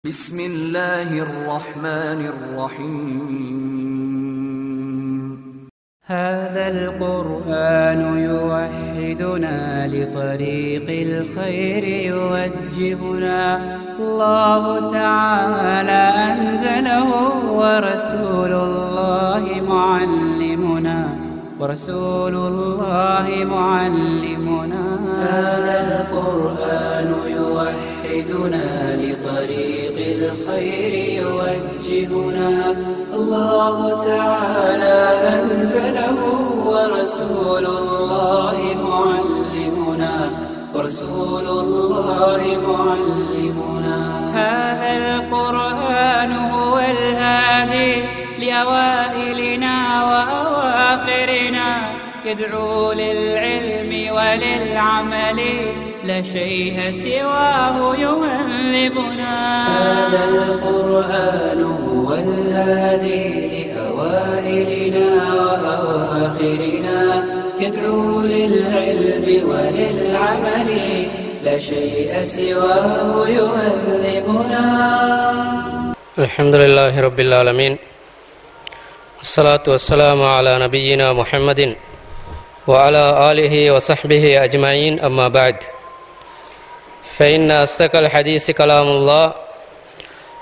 بسم الله الرحمن الرحيم هذا القرآن يوحدنا لطريق الخير يوجهنا الله تعالى أنزله ورسول الله معلمنا هذا القرآن يوحدنا لطريق الخير يوجهنا الله تعالى أنزله ورسول الله معلمنا هذا القرآن هو الهادي لأوائلنا وأواخرنا يدعو للعلم وللعمل لا شيء سواه يهذبنا هذا القرآن هو الهادي لأوائلنا وأواخرنا يدعو للعلم وللعمل لا شيء سواه يهذبنا الحمد لله رب العالمين الصلاة والسلام على نبينا محمد وعلى آله وصحبه أجمعين أما بعد فإن أصدق الحديث كلام الله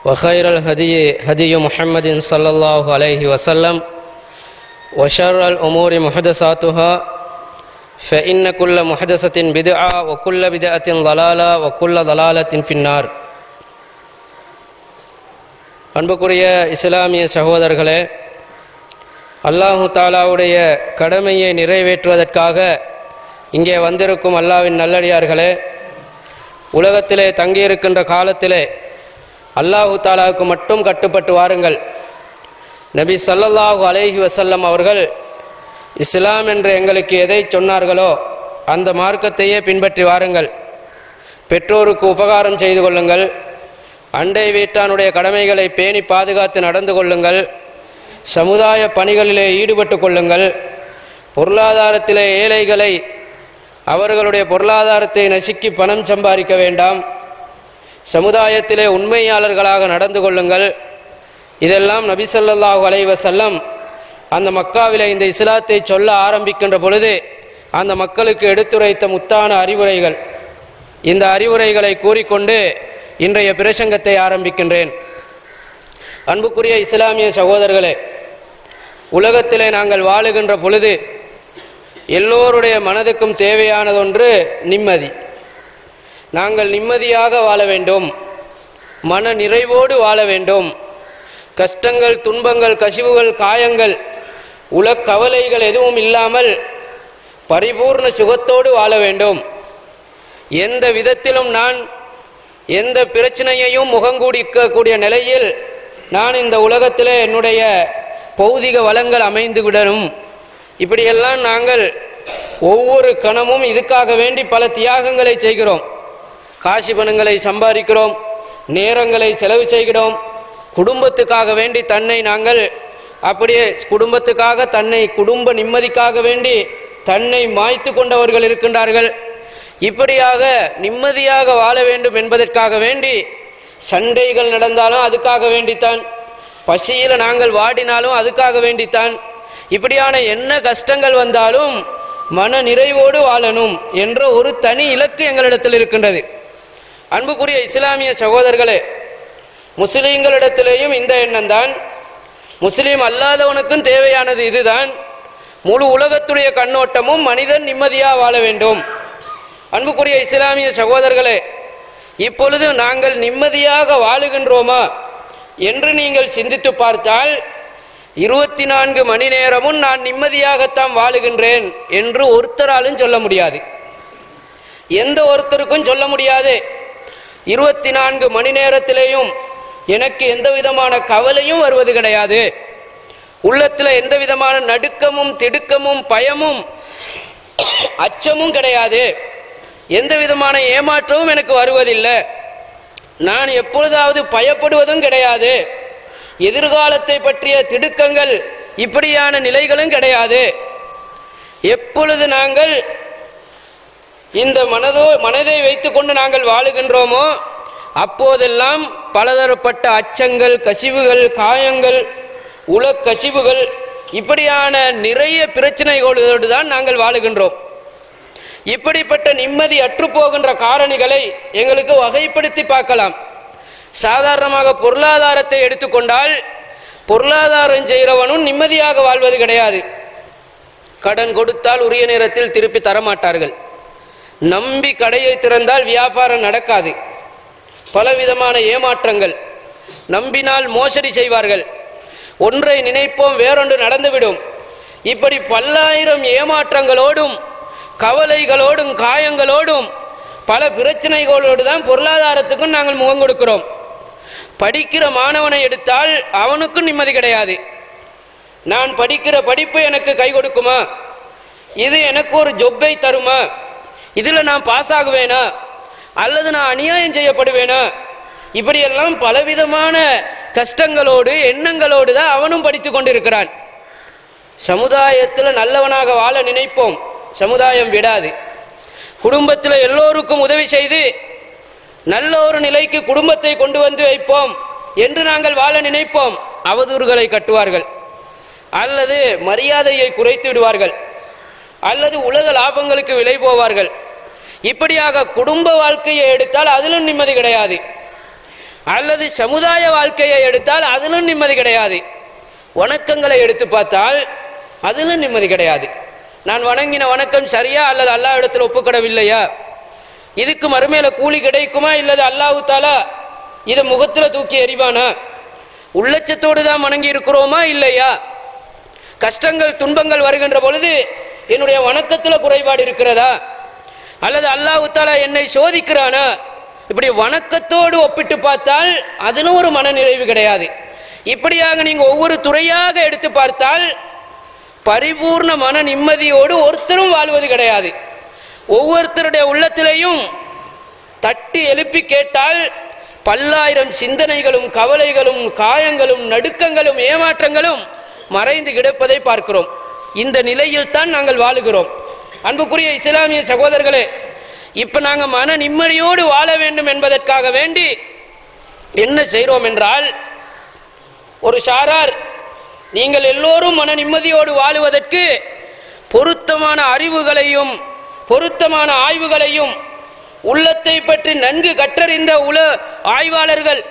وخير الهدي هدي محمد صلى الله عليه وسلم وشر الأمور محدثاتها فإن كل محدثة بدعة وكل بدعة ضلالة وكل ضلالة في النار அன்புக்குரிய இஸ்லாமிய சகோதரர்களே, அல்லாஹு தாலாவுடைய கடமையை நிறைவேற்றுவதற்காக இங்கே வந்திருக்கும் அல்லாஹ்வின் நல்லடியார்களே, உலகத்திலே தங்கியிருக்கின்ற காலத்திலே அல்லாஹு தாலாவுக்கு மட்டும் கட்டுப்பட்டு வாருங்கள். நபி ஸல்லல்லாஹு அலைஹி வஸல்லம் அவர்கள் இஸ்லாம் என்று எங்களுக்கு எதை சொன்னார்களோ அந்த மார்க்கத்தையே பின்பற்றி வாருங்கள். பெற்றோருக்கு உபகாரம் செய்து கொள்ளுங்கள், அண்டை வீட்டானுடைய கடமைகளை பேணி பாதுகாத்து நடந்து கொள்ளுங்கள், சமுதாய பணிகளிலே ஈடுபட்டு கொள்ளுங்கள், பொருளாதாரத்திலே ஏழைகளை அவர்களுடைய பொருளாதாரத்தை நசுக்கி பணம் சம்பாதிக்க வேண்டாம், சமுதாயத்திலே உண்மையாளர்களாக நடந்து கொள்ளுங்கள். இதெல்லாம் நபி ஸல்லல்லாஹு அலைஹி வஸல்லம் அந்த மக்காவிலே இந்த இஸ்லாத்தை சொல்ல ஆரம்பிக்கின்ற பொழுது அந்த மக்களுக்கு எடுத்துரைத்த முத்தான அறிவுரைகள். இந்த அறிவுரைகளை கூறிக்கொண்டு இன்றைய பிரசங்கத்தை ஆரம்பிக்கின்றேன். அன்புக்குரிய இஸ்லாமிய சகோதரர்களே, உலகத்திலே நாங்கள் வாழுகின்ற பொழுது எல்லோருடைய மனதுக்கும் தேவையானதொன்று நிம்மதி. நாங்கள் நிம்மதியாக வாழ வேண்டும், மன நிறைவோடு வாழ வேண்டும். கஷ்டங்கள், துன்பங்கள், கசிவுகள், காயங்கள், உலகவலைகள் எதுவும் இல்லாமல் பரிபூர்ண சுகத்தோடு வாழ வேண்டும். எந்த விதத்திலும் நான் எந்த பிரச்சனையையும் முகங்கூடிக்கக்கூடிய நிலையில் நான் இந்த உலகத்திலே என்னுடைய பௌதிக வளங்கள் அமைந்து விடணும். இப்படியெல்லாம் நாங்கள் ஒவ்வொரு கணமும் இதுக்காக வேண்டி பல தியாகங்களை செய்கிறோம். காசு பணங்களை சம்பாதிக்கிறோம், நேரங்களை செலவு செய்கிறோம். குடும்பத்துக்காக வேண்டி தன்னை நாங்கள் அப்படியே குடும்பத்துக்காக தன்னை குடும்ப நிம்மதிக்காக வேண்டி தன்னை மாய்த்து கொண்டவர்கள் இருக்கின்றார்கள். இப்படியாக நிம்மதியாக வாழ வேண்டும் என்பதற்காக வேண்டி சண்டைகள் நடந்தாலும் அதுக்காக வேண்டித்தான், பசியில் நாங்கள் வாடினாலும் அதுக்காக வேண்டித்தான், இப்படியான என்ன கஷ்டங்கள் வந்தாலும் மன நிறைவோடு வாழணும் என்ற ஒரு தனி இலக்கு எங்களிடத்தில் இருக்கின்றது. அன்புக்குரிய இஸ்லாமிய சகோதரர்களே, முஸ்லீம்களிடத்திலேயும் இந்த எண்ணம் தான், முஸ்லீம் அல்லாதவனுக்கும் தேவையானது இதுதான். முழு உலகத்துடைய கண்ணோட்டமும் மனிதன் நிம்மதியாக வாழ வேண்டும். அன்புக்குரிய இஸ்லாமிய சகோதரர்களே, இப்பொழுது நாங்கள் நிம்மதியாக வாழுகின்றோமா என்று நீங்கள் சிந்தித்து பார்த்தால் 24 மணி நேரமும் நான் நிம்மதியாகத்தான் வாழுகின்றேன் என்று ஒருத்தராலும் சொல்ல முடியாது. எந்த ஒருத்தருக்கும் சொல்ல முடியாது. 24 மணி நேரத்திலேயும் எனக்கு எந்த விதமான கவலையும் வருவது கிடையாது, உள்ளத்தில் எந்த விதமான நடுக்கமும் திடுக்கமும் பயமும் அச்சமும் கிடையாது, எந்த விதமான ஏமாற்றமும் எனக்கு வருவதில்லை, நான் எப்பொழுதாவது பயப்படுவதும் கிடையாது, எதிர்காலத்தை பற்றிய திடுக்கங்கள் இப்படியான நிலைகளும் கிடையாது. எப்பொழுது நாங்கள் இந்த மனதை வைத்துக்கொண்டு நாங்கள் வாழுகின்றோமோ அப்போதெல்லாம் பலதரப்பட்ட அச்சங்கள், கசிவுகள், காயங்கள், உளக்கசிவுகள், இப்படியான நிறைய பிரச்சனைகளோடு தான் நாங்கள் வாழுகின்றோம். இப்படிப்பட்ட நிம்மதி அற்றுப்போகின்ற காரணிகளை எங்களுக்கு வகைப்படுத்தி பார்க்கலாம். சாதாரணமாக பொருளாதாரத்தை எடுத்துக்கொண்டால், பொருளாதாரம் செய்கிறவனும் நிம்மதியாக வாழ்வது கிடையாது. கடன் கொடுத்தால் உரிய நேரத்தில் திருப்பி தரமாட்டார்கள். நம்பி கடையை திறந்தால் வியாபாரம் நடக்காது. பலவிதமான ஏமாற்றங்கள். நம்பினால் மோசடி செய்வார்கள். ஒன்றை நினைப்போம், வேறொன்று நடந்துவிடும். இப்படி பல்லாயிரம் ஏமாற்றங்களோடும் கவலைகளோடும் காயங்களோடும் பல பிரச்சனைகளோடு தான் பொருளாதாரத்துக்கும் நாங்கள் முகம் கொடுக்கிறோம். படிக்கிற மாணவனை எடுத்தால் அவனுக்கும் நிம்மதி கிடையாது. நான் படிக்கிற படிப்பு எனக்கு கை கொடுக்குமா, இது எனக்கு ஒரு ஜொப்பை தருமா, இதில் நான் பாஸ் ஆகுவேனா, அல்லது நான் அநியாயம் செய்யப்படுவேனா, இப்படியெல்லாம் பலவிதமான கஷ்டங்களோடு எண்ணங்களோடு தான் அவனும் படித்து கொண்டிருக்கிறான். சமுதாயத்தில் நல்லவனாக வாழ நினைப்போம், சமுதாயம் விடாது. குடும்பத்தில் எல்லோருக்கும் உதவி செய்து நல்ல ஒரு நிலைக்கு குடும்பத்தை கொண்டு வந்து வைப்போம் என்று நாங்கள் வாழ நினைப்போம். அவதூறுகளை கட்டுவார்கள், அல்லது மரியாதையை குறைத்து விடுவார்கள், அல்லது உலக லாபங்களுக்கு விலை போவார்கள். இப்படியாக குடும்ப வாழ்க்கையை எடுத்தால் அதிலும் நிம்மதி கிடையாது. அல்லது சமுதாய வாழ்க்கையை எடுத்தால் அதிலும் நிம்மதி கிடையாது. வணக்கங்களை எடுத்து பார்த்தால் அதிலும் நிம்மதி கிடையாது. நான் வணங்கின வணக்கம் சரியா அல்லது அல்லாஹ் இடத்துல ஒப்புக்கொடவில்லையா, இதுக்கு மறுமையில கூலி கிடைக்குமா இல்லது அல்லாஹ் தாலா இதை முகத்துல தூக்கி எறிவானா, உள்ளச்சத்தோடு தான் வணங்கி இருக்கிறோமா இல்லையா, கஷ்டங்கள் துன்பங்கள் வருகின்ற பொழுது என்னுடைய வணக்கத்துல குறைபாடு இருக்கிறதா, அல்லது அல்லாஹ் தாலா என்னை சோதிக்கிறானா, இப்படி வணக்கத்தோடு ஒப்பிட்டு பார்த்தால் அதிலும் ஒரு மன நிறைவு கிடையாது. இப்படியாக நீங்க ஒவ்வொரு துறையாக எடுத்து பார்த்தால் பரிபூர்ண மன நிம்மதியோடு ஒருத்தரும் வாழ்வது கிடையாது. ஒவ்வொருத்தருடைய உள்ளத்திலேயும் தட்டி எழுப்பி கேட்டால் பல்லாயிரம் சிந்தனைகளும் கவலைகளும் காயங்களும் நடுக்கங்களும் ஏமாற்றங்களும் மறைந்து கிடப்பதை பார்க்கிறோம். இந்த நிலையில் தான் நாங்கள் வாழுகிறோம். அன்புக்குரிய இஸ்லாமிய சகோதரர்களே, இப்ப நாங்க மன நிம்மதியோடு வாழ வேண்டும் என்பதற்காக வேண்டி என்ன செய்கிறோம் என்றால், ஒரு சாரார் நீங்கள் எல்லோரும் மன நிம்மதியோடு வாழுவதற்கு பொருத்தமான அறிவுகளையும் பொருத்தமான ஆய்வுகளையும் உள்ளத்தை பற்றி நன்கு கற்றறிந்த ஆய்வாளர்கள்,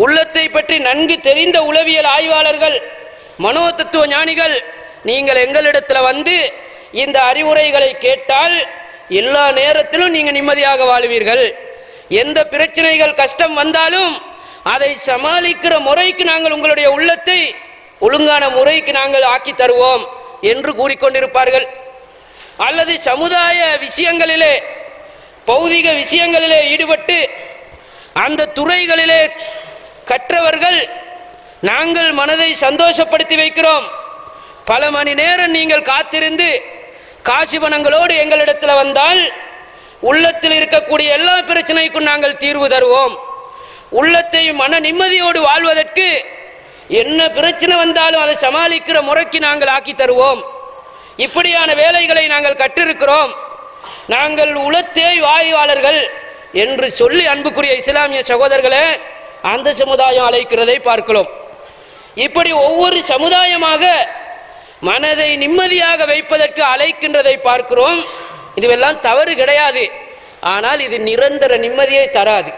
உள்ளத்தை பற்றி நன்கு தெரிந்த உளவியல் ஆய்வாளர்கள், மனோ தத்துவ ஞானிகள், நீங்கள் எங்களிடத்தில் வந்து இந்த அறிவுரைகளை கேட்டால் எல்லா நேரத்திலும் நீங்க நிம்மதியாக வாழ்வீர்கள். எந்த பிரச்சனைகள் கஷ்டம் வந்தாலும் அதை சமாளிக்கிற முறைக்கு நாங்கள் உங்களுடைய உள்ளத்தை ஒழுங்கான முறைக்கு நாங்கள் ஆக்கி தருவோம் என்று கூறிக்கொண்டிருப்பார்கள். அல்லது சமுதாய விஷயங்களிலே பௌதிக விஷயங்களிலே ஈடுபட்டு அந்த துறைகளிலே கற்றவர்கள், நாங்கள் மனதை சந்தோஷப்படுத்தி வைக்கிறோம், பல மணி நேரம் நீங்கள் காத்திருந்து காசு பணங்களோடு எங்களிடத்தில் வந்தால் உள்ளத்தில் இருக்கக்கூடிய எல்லா பிரச்சனைக்கும் நாங்கள் தீர்வு தருவோம், உள்ளத்தை மன நிம்மதியோடு வாழ்வதற்கு என்ன பிரச்சனை வந்தாலும் அதை சமாளிக்கிற முறைக்கு நாங்கள் ஆக்கி தருவோம், இப்படியான வேலைகளை நாங்கள் கற்றிருக்கிறோம், நாங்கள் உளத்தேய் வாய்வாளர்கள் என்று சொல்லி அன்புக்குரிய இஸ்லாமிய சகோதரர்களே அந்த சமுதாயம் அழைக்கிறதை பார்க்கிறோம். இப்படி ஒவ்வொரு சமுதாயமாக மனதை நிம்மதியாக வைப்பதற்கு அழைக்கின்றதை பார்க்கிறோம். இதுவெல்லாம் தவறு கிடையாது. ஆனால் இது நிரந்தர நிம்மதியை தராது.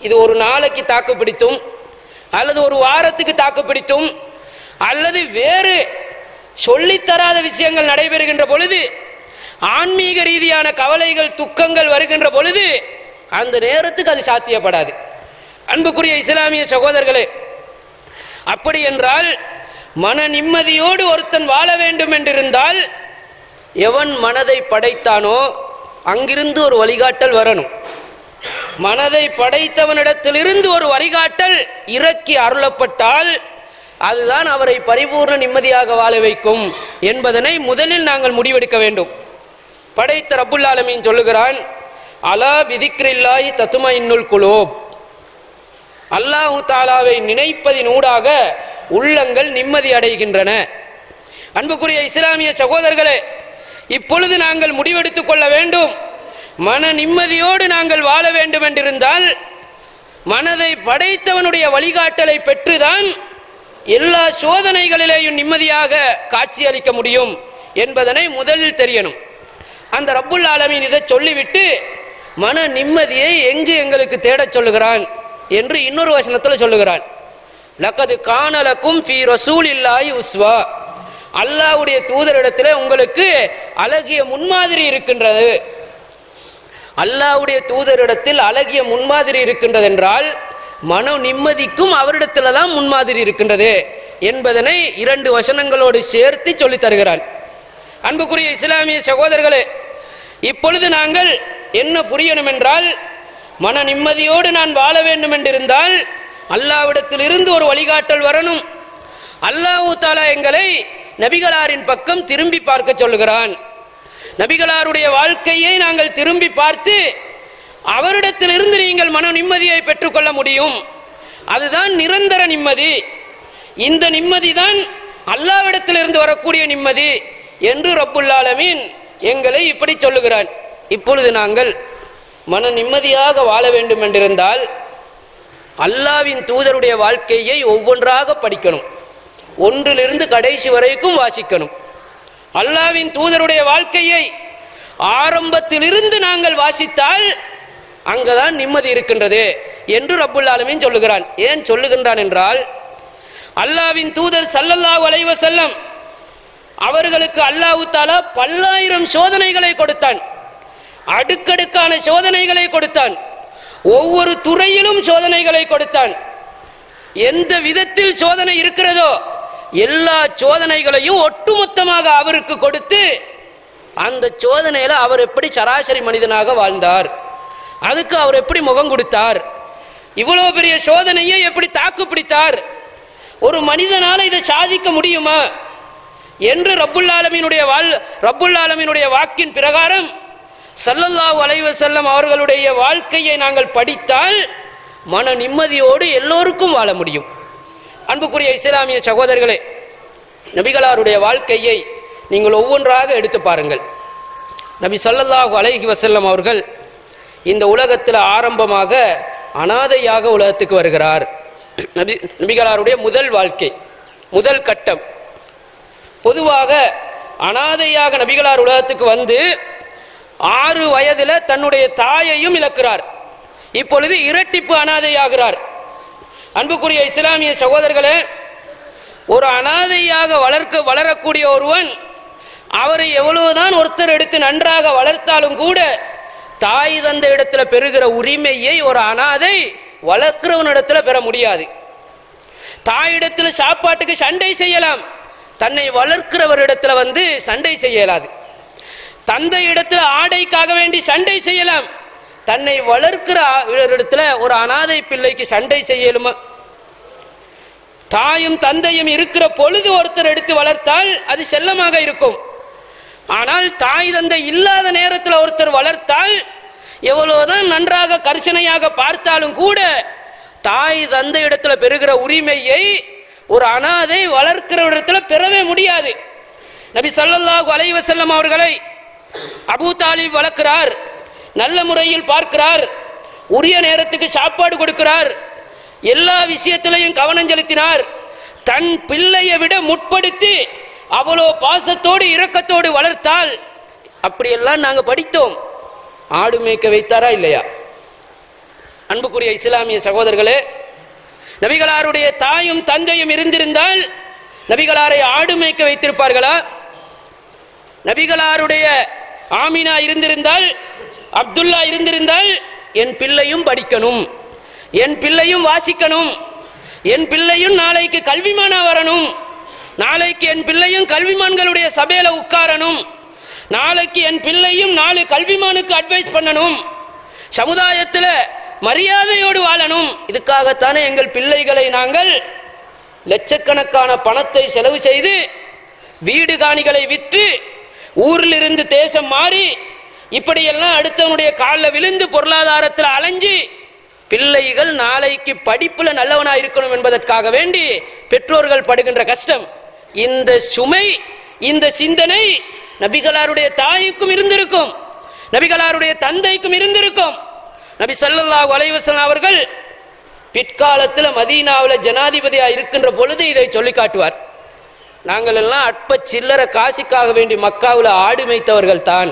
இது ஒரு நாளைக்கு தாக்கு பிடித்தும் அல்லது ஒரு வாரத்துக்கு தாக்கு பிடித்தும் அல்லது வேறு சொல்லித்தராத விஷயங்கள் நடைபெறுகின்ற பொழுது, ஆன்மீக ரீதியான கவலைகள் துக்கங்கள் வருகின்ற பொழுது அந்த நேரத்துக்கு அது சாத்தியப்படாது. அன்புக்குரிய இஸ்லாமிய சகோதரர்களே, அப்படி என்றால் மன நிம்மதியோடு ஒருத்தன் வாழ வேண்டும் என்றிருந்தால் எவன் மனதை படைத்தானோ அங்கிருந்து ஒரு வழிகாட்டல் வரணும். மனதை படைத்தவனிடத்திலிருந்து ஒரு வழிகாட்டல் இறக்கி அருளப்பட்டால் அதுதான் அவரை பரிபூர்ண நிம்மதியாக வாழ வைக்கும் என்பதனை முதலில் நாங்கள் முடிவெடுக்க வேண்டும். படைத்த ரப்புல் ஆலமீன் சொல்லுகிறான், அலா பிதிக்ரில்லாஹி தத்மஇன்னுல் குலூப், அல்லாஹு தாலாவை நினைப்பதினூடாக உள்ளங்கள் நிம்மதி அடைகின்றன. அன்புக்குரிய இஸ்லாமிய சகோதரர்களே, இப்பொழுது நாங்கள் முடிவெடுத்துக் கொள்ள வேண்டும். மன நிம்மதியோடு நாங்கள் வாழ வேண்டும் என்றிருந்தால் மனதை படைத்தவனுடைய வழிகாட்டலை பெற்றுதான் எல்லா சோதனைகளிலேயும் நிம்மதியாக காட்சியளிக்க முடியும் என்பதனை முதலில் தெரியணும். அந்த ரப்புல் ஆலமீன் இதை சொல்லிவிட்டு மன நிம்மதியை எங்கு எங்களுக்கு தேடச் சொல்லுகிறான் என்று இன்னொரு வசனத்தில் சொல்லுகிறான். லக்கது கானலக்கும் ஃபீ ரசூலில்லாஹி உஸ்வா, அல்லாஹ்வுடைய தூதரிடத்தில் உங்களுக்கு அழகிய முன்மாதிரி இருக்கின்றது. அல்லாஹ்வுடைய தூதரிடத்தில் அழகிய முன்மாதிரி இருக்கின்றது என்றால் மன நிம்மதிக்கும் அவரிடத்தில் தான் முன்மாதிரி இருக்கின்றது என்பதனை 2 வசனங்களோடு சேர்த்து சொல்லி தருகிறான். அன்புக்குரிய இஸ்லாமிய சகோதரர்களே, இப்பொழுது நாங்கள் என்ன புரியணும் என்றால், மன நிம்மதியோடு நான் வாழ வேண்டும் என்றிருந்தால் அல்லாஹ்விடத்தில் இருந்து ஒரு வழிகாட்டல் வரணும். அல்லாஹ் தஆலா எங்களை நபிகளாரின் பக்கம் திரும்பி பார்க்க சொல்லுகிறான். நபிகளாருடைய வாழ்க்கையை நாங்கள் திரும்பி பார்த்து அவரிடத்தில் இருந்து நீங்கள் மன நிம்மதியை பெற்றுக்கொள்ள முடியும். அதுதான் நிரந்தர நிம்மதி. இந்த நிம்மதி தான் அல்லாஹ்விடத்தில் இருந்து வரக்கூடிய நிம்மதி என்று ரப்புல் ஆலமீன் எங்களை இப்படி சொல்லுகிறான். இப்பொழுது நாங்கள் மன நிம்மதியாக வாழ வேண்டும் என்றிருந்தால் அல்லாஹ்வின் தூதருடைய வாழ்க்கையை ஒவ்வொன்றாக படிக்கணும். ஒன்றிலிருந்து கடைசி வரைக்கும் வாசிக்கணும். அல்லாஹ்வின் தூதருடைய வாழ்க்கையை ஆரம்பத்திலிருந்து நாங்கள் வாசித்தால் அங்கதான் நிம்மதி இருக்கின்றது என்று ரப்புல் ஆலமீன் சொல்லுகிறான். ஏன் சொல்லுகின்றான் என்றால், அல்லாஹ்வின் தூதர் ஸல்லல்லாஹு அலைஹி வஸல்லம் அவர்களுக்கு அல்லாஹ் தஆலா பல்லாயிரம் சோதனைகளை கொடுத்தான். அடுக்கடுக்கான சோதனைகளை கொடுத்தான். ஒவ்வொரு துறையிலும் சோதனைகளை கொடுத்தான். எந்த விதத்தில் சோதனை இருக்கிறதோ எல்லா சோதனைகளையும் ஒட்டுமொத்தமாக அவருக்கு கொடுத்து அந்த சோதனையில அவர் எப்படி சராசரி மனிதனாக வாழ்ந்தார், அதுக்கு அவர் எப்படி முகம் கொடுத்தார், இவ்வளவு பெரிய சோதனையை எப்படி தாக்கு பிடித்தார், ஒரு மனிதனால இதை சாதிக்க முடியுமா என்று ரப்புல் ஆலமீனுடைய வாக்கின் பிரகாரம் ஸல்லல்லாஹு அலைஹி வஸல்லம் அவர்களுடைய வாழ்க்கையை நாங்கள் படித்தால் மன நிம்மதியோடு எல்லோருக்கும் வாழ முடியும். அன்புக்குரிய இஸ்லாமிய சகோதரர்களே, நபிகளாருடைய வாழ்க்கையை நீங்கள் ஒவ்வொன்றாக எடுத்து பாருங்கள். நபி ஸல்லல்லாஹு அலைஹி வஸல்லம் அவர்கள் இந்த உலகத்தில் ஆரம்பமாக அனாதையாக உலகத்துக்கு வருகிறார். நபிகளாருடைய முதல் வாழ்க்கை, முதல் கட்டம். பொதுவாக அனாதையாக நபிகளார் உலகத்துக்கு வந்து 6 வயதில் தன்னுடைய தாயையும் இழக்கிறார். இப்பொழுது இரட்டிப்பு அனாதையாகிறார். அன்புக்குரிய இஸ்லாமிய சகோதரர்களே, ஒரு அனாதையாக வளரக்கூடிய ஒருவன் அவரை எவ்வளவுதான் ஒருத்தர் எடுத்து நன்றாக வளர்த்தாலும் கூட தாய் தந்த இடத்துல பெறுகிற உரிமையை ஒரு அனாதை வளர்க்கிறவனிடத்துல பெற முடியாது. தாயிடத்துல சாப்பாட்டுக்கு சண்டை செய்யலாம், தன்னை வளர்க்கிறவரிடத்துல சண்டை செய்ய இயலாது. தந்தை இடத்துல ஆடைக்காக வேண்டி சண்டை செய்யலாம், தன்னை வளர்க்கிற இடத்துல ஒரு அனாதை பிள்ளைக்கு சண்டை செய்யலுமா? தாயும் தந்தையும் இருக்கிற பொழுது ஒருத்தர் எடுத்து வளர்த்தால் அது செல்லமாக இருக்கும். ஆனால் தாய் தந்தை இல்லாத நேரத்தில் ஒருத்தர் வளர்த்தால் எவ்வளவுதான் நன்றாக கர்சனையாக பார்த்தாலும் கூட தாய் தந்தை இடத்துல பெறுகிற உரிமையை ஒரு அனாதை வளர்க்கிற இடத்துல பெறவே முடியாது. நபி ஸல்லல்லாஹு அலைஹி வஸல்லம் அவர்களை அபூ தாலிப் வளர்க்கிறார், நல்ல முறையில் பார்க்கிறார், உரிய நேரத்துக்கு சாப்பாடு கொடுக்கிறார், எல்லா விஷயத்திலையும் கவனம் செலுத்தினார். தன் பிள்ளையை விட முற்படுத்தி அவ்வளோ பாசத்தோடு இரக்கத்தோடு வளர்த்தால் அப்படியெல்லாம் நாங்க படித்தோம். ஆடு மேய்க்க வைத்தாரா இல்லையா? அன்புக்குரிய இஸ்லாமிய சகோதரர்களே, நபிகளாருடைய தாயும் தந்தையும் இருந்திருந்தால் நபிகளாரை ஆடு மேய்க்க வைத்திருப்பார்களா? நபிகளாருடைய ஆமினா இருந்திருந்தால், அப்துல்லா இருந்திருந்தால் என் பிள்ளையும் படிக்கணும், என் பிள்ளையும் வாசிக்கணும், என் பிள்ளையும் நாளைக்கு கல்விமானா வரணும், நாளைக்கு என் பிள்ளையும் கல்விமான்களுடைய சபையில உட்காரணும், நாளைக்கு என் பிள்ளையும் 4 கல்விமானுக்கு அட்வைஸ் பண்ணணும், சமுதாயத்தில் மரியாதையோடு வாழணும். இதுக்காகத்தானே எங்கள் பிள்ளைகளை நாங்கள் லட்சக்கணக்கான பணத்தை செலவு செய்து வீடு காணிகளை விற்று ஊரில் இருந்து தேசம் மாறி இப்படியெல்லாம் அடுத்தவனுடைய காலில் விழுந்து பொருளாதாரத்தில் அலைஞ்சி பிள்ளைகள் நாளைக்கு படிப்புல நல்லவனா இருக்கணும் என்பதற்காக வேண்டி பெற்றோர்கள் படுகின்ற கஷ்டம், இந்த சுமை, இந்த சிந்தனை நபிகளாருடைய தாய்க்கும் இருந்திருக்கும், நபிகளாருடைய தந்தைக்கும் இருந்திருக்கும். நபி ஸல்லல்லாஹு அலைஹி வஸல்லம் அவர்கள் பிற்காலத்தில் மதீனாவில் ஜனாதிபதியாக இருக்கின்ற பொழுது இதை சொல்லி காட்டுவார். நாங்கள் எல்லாம் அற்ப சில்லற காசிக்காக வேண்டி மக்காவில் ஆடு மேய்த்தவர்கள் தான்.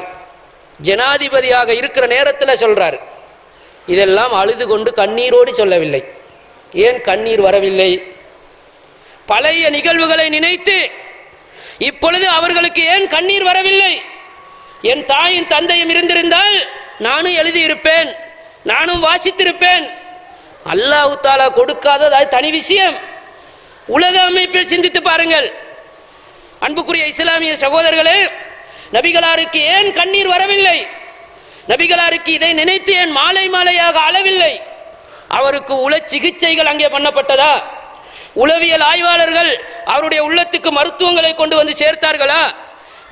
ஜனாதிபதியாக இருக்கிற நேரத்தில் சொல்றார். இதெல்லாம் அழுது கொண்டு கண்ணீரோடு சொல்லவில்லை. ஏன் கண்ணீர் வரவில்லை? பழைய நிகழ்வுகளை நினைத்து இப்பொழுது அவர்களுக்கு ஏன் கண்ணீர் வரவில்லை? என் தாயின் தந்தையும் இருந்திருந்தால் நானும் எழுதியிருப்பேன், நானும் வாசித்திருப்பேன். அல்லாஹ் தஆலா கொடுக்காதது அது தனி விஷயம். உலக அமைப்பில் சிந்தித்து பாருங்கள். அன்புக்குரிய இஸ்லாமிய சகோதரர்களே, நபிகளாருக்கு ஏன் கண்ணீர் வரவில்லை? நபிகளாருக்கு இதை நினைத்து ஏன் மாலை மாலையாக அழவில்லை? அவருக்கு உள சிகிச்சைகள் அங்கே பண்ணப்பட்டதா? உளவியல் ஆய்வாளர்கள் அவருடைய உள்ளத்துக்கு மருத்துவங்களை கொண்டு வந்து சேர்த்தார்களா?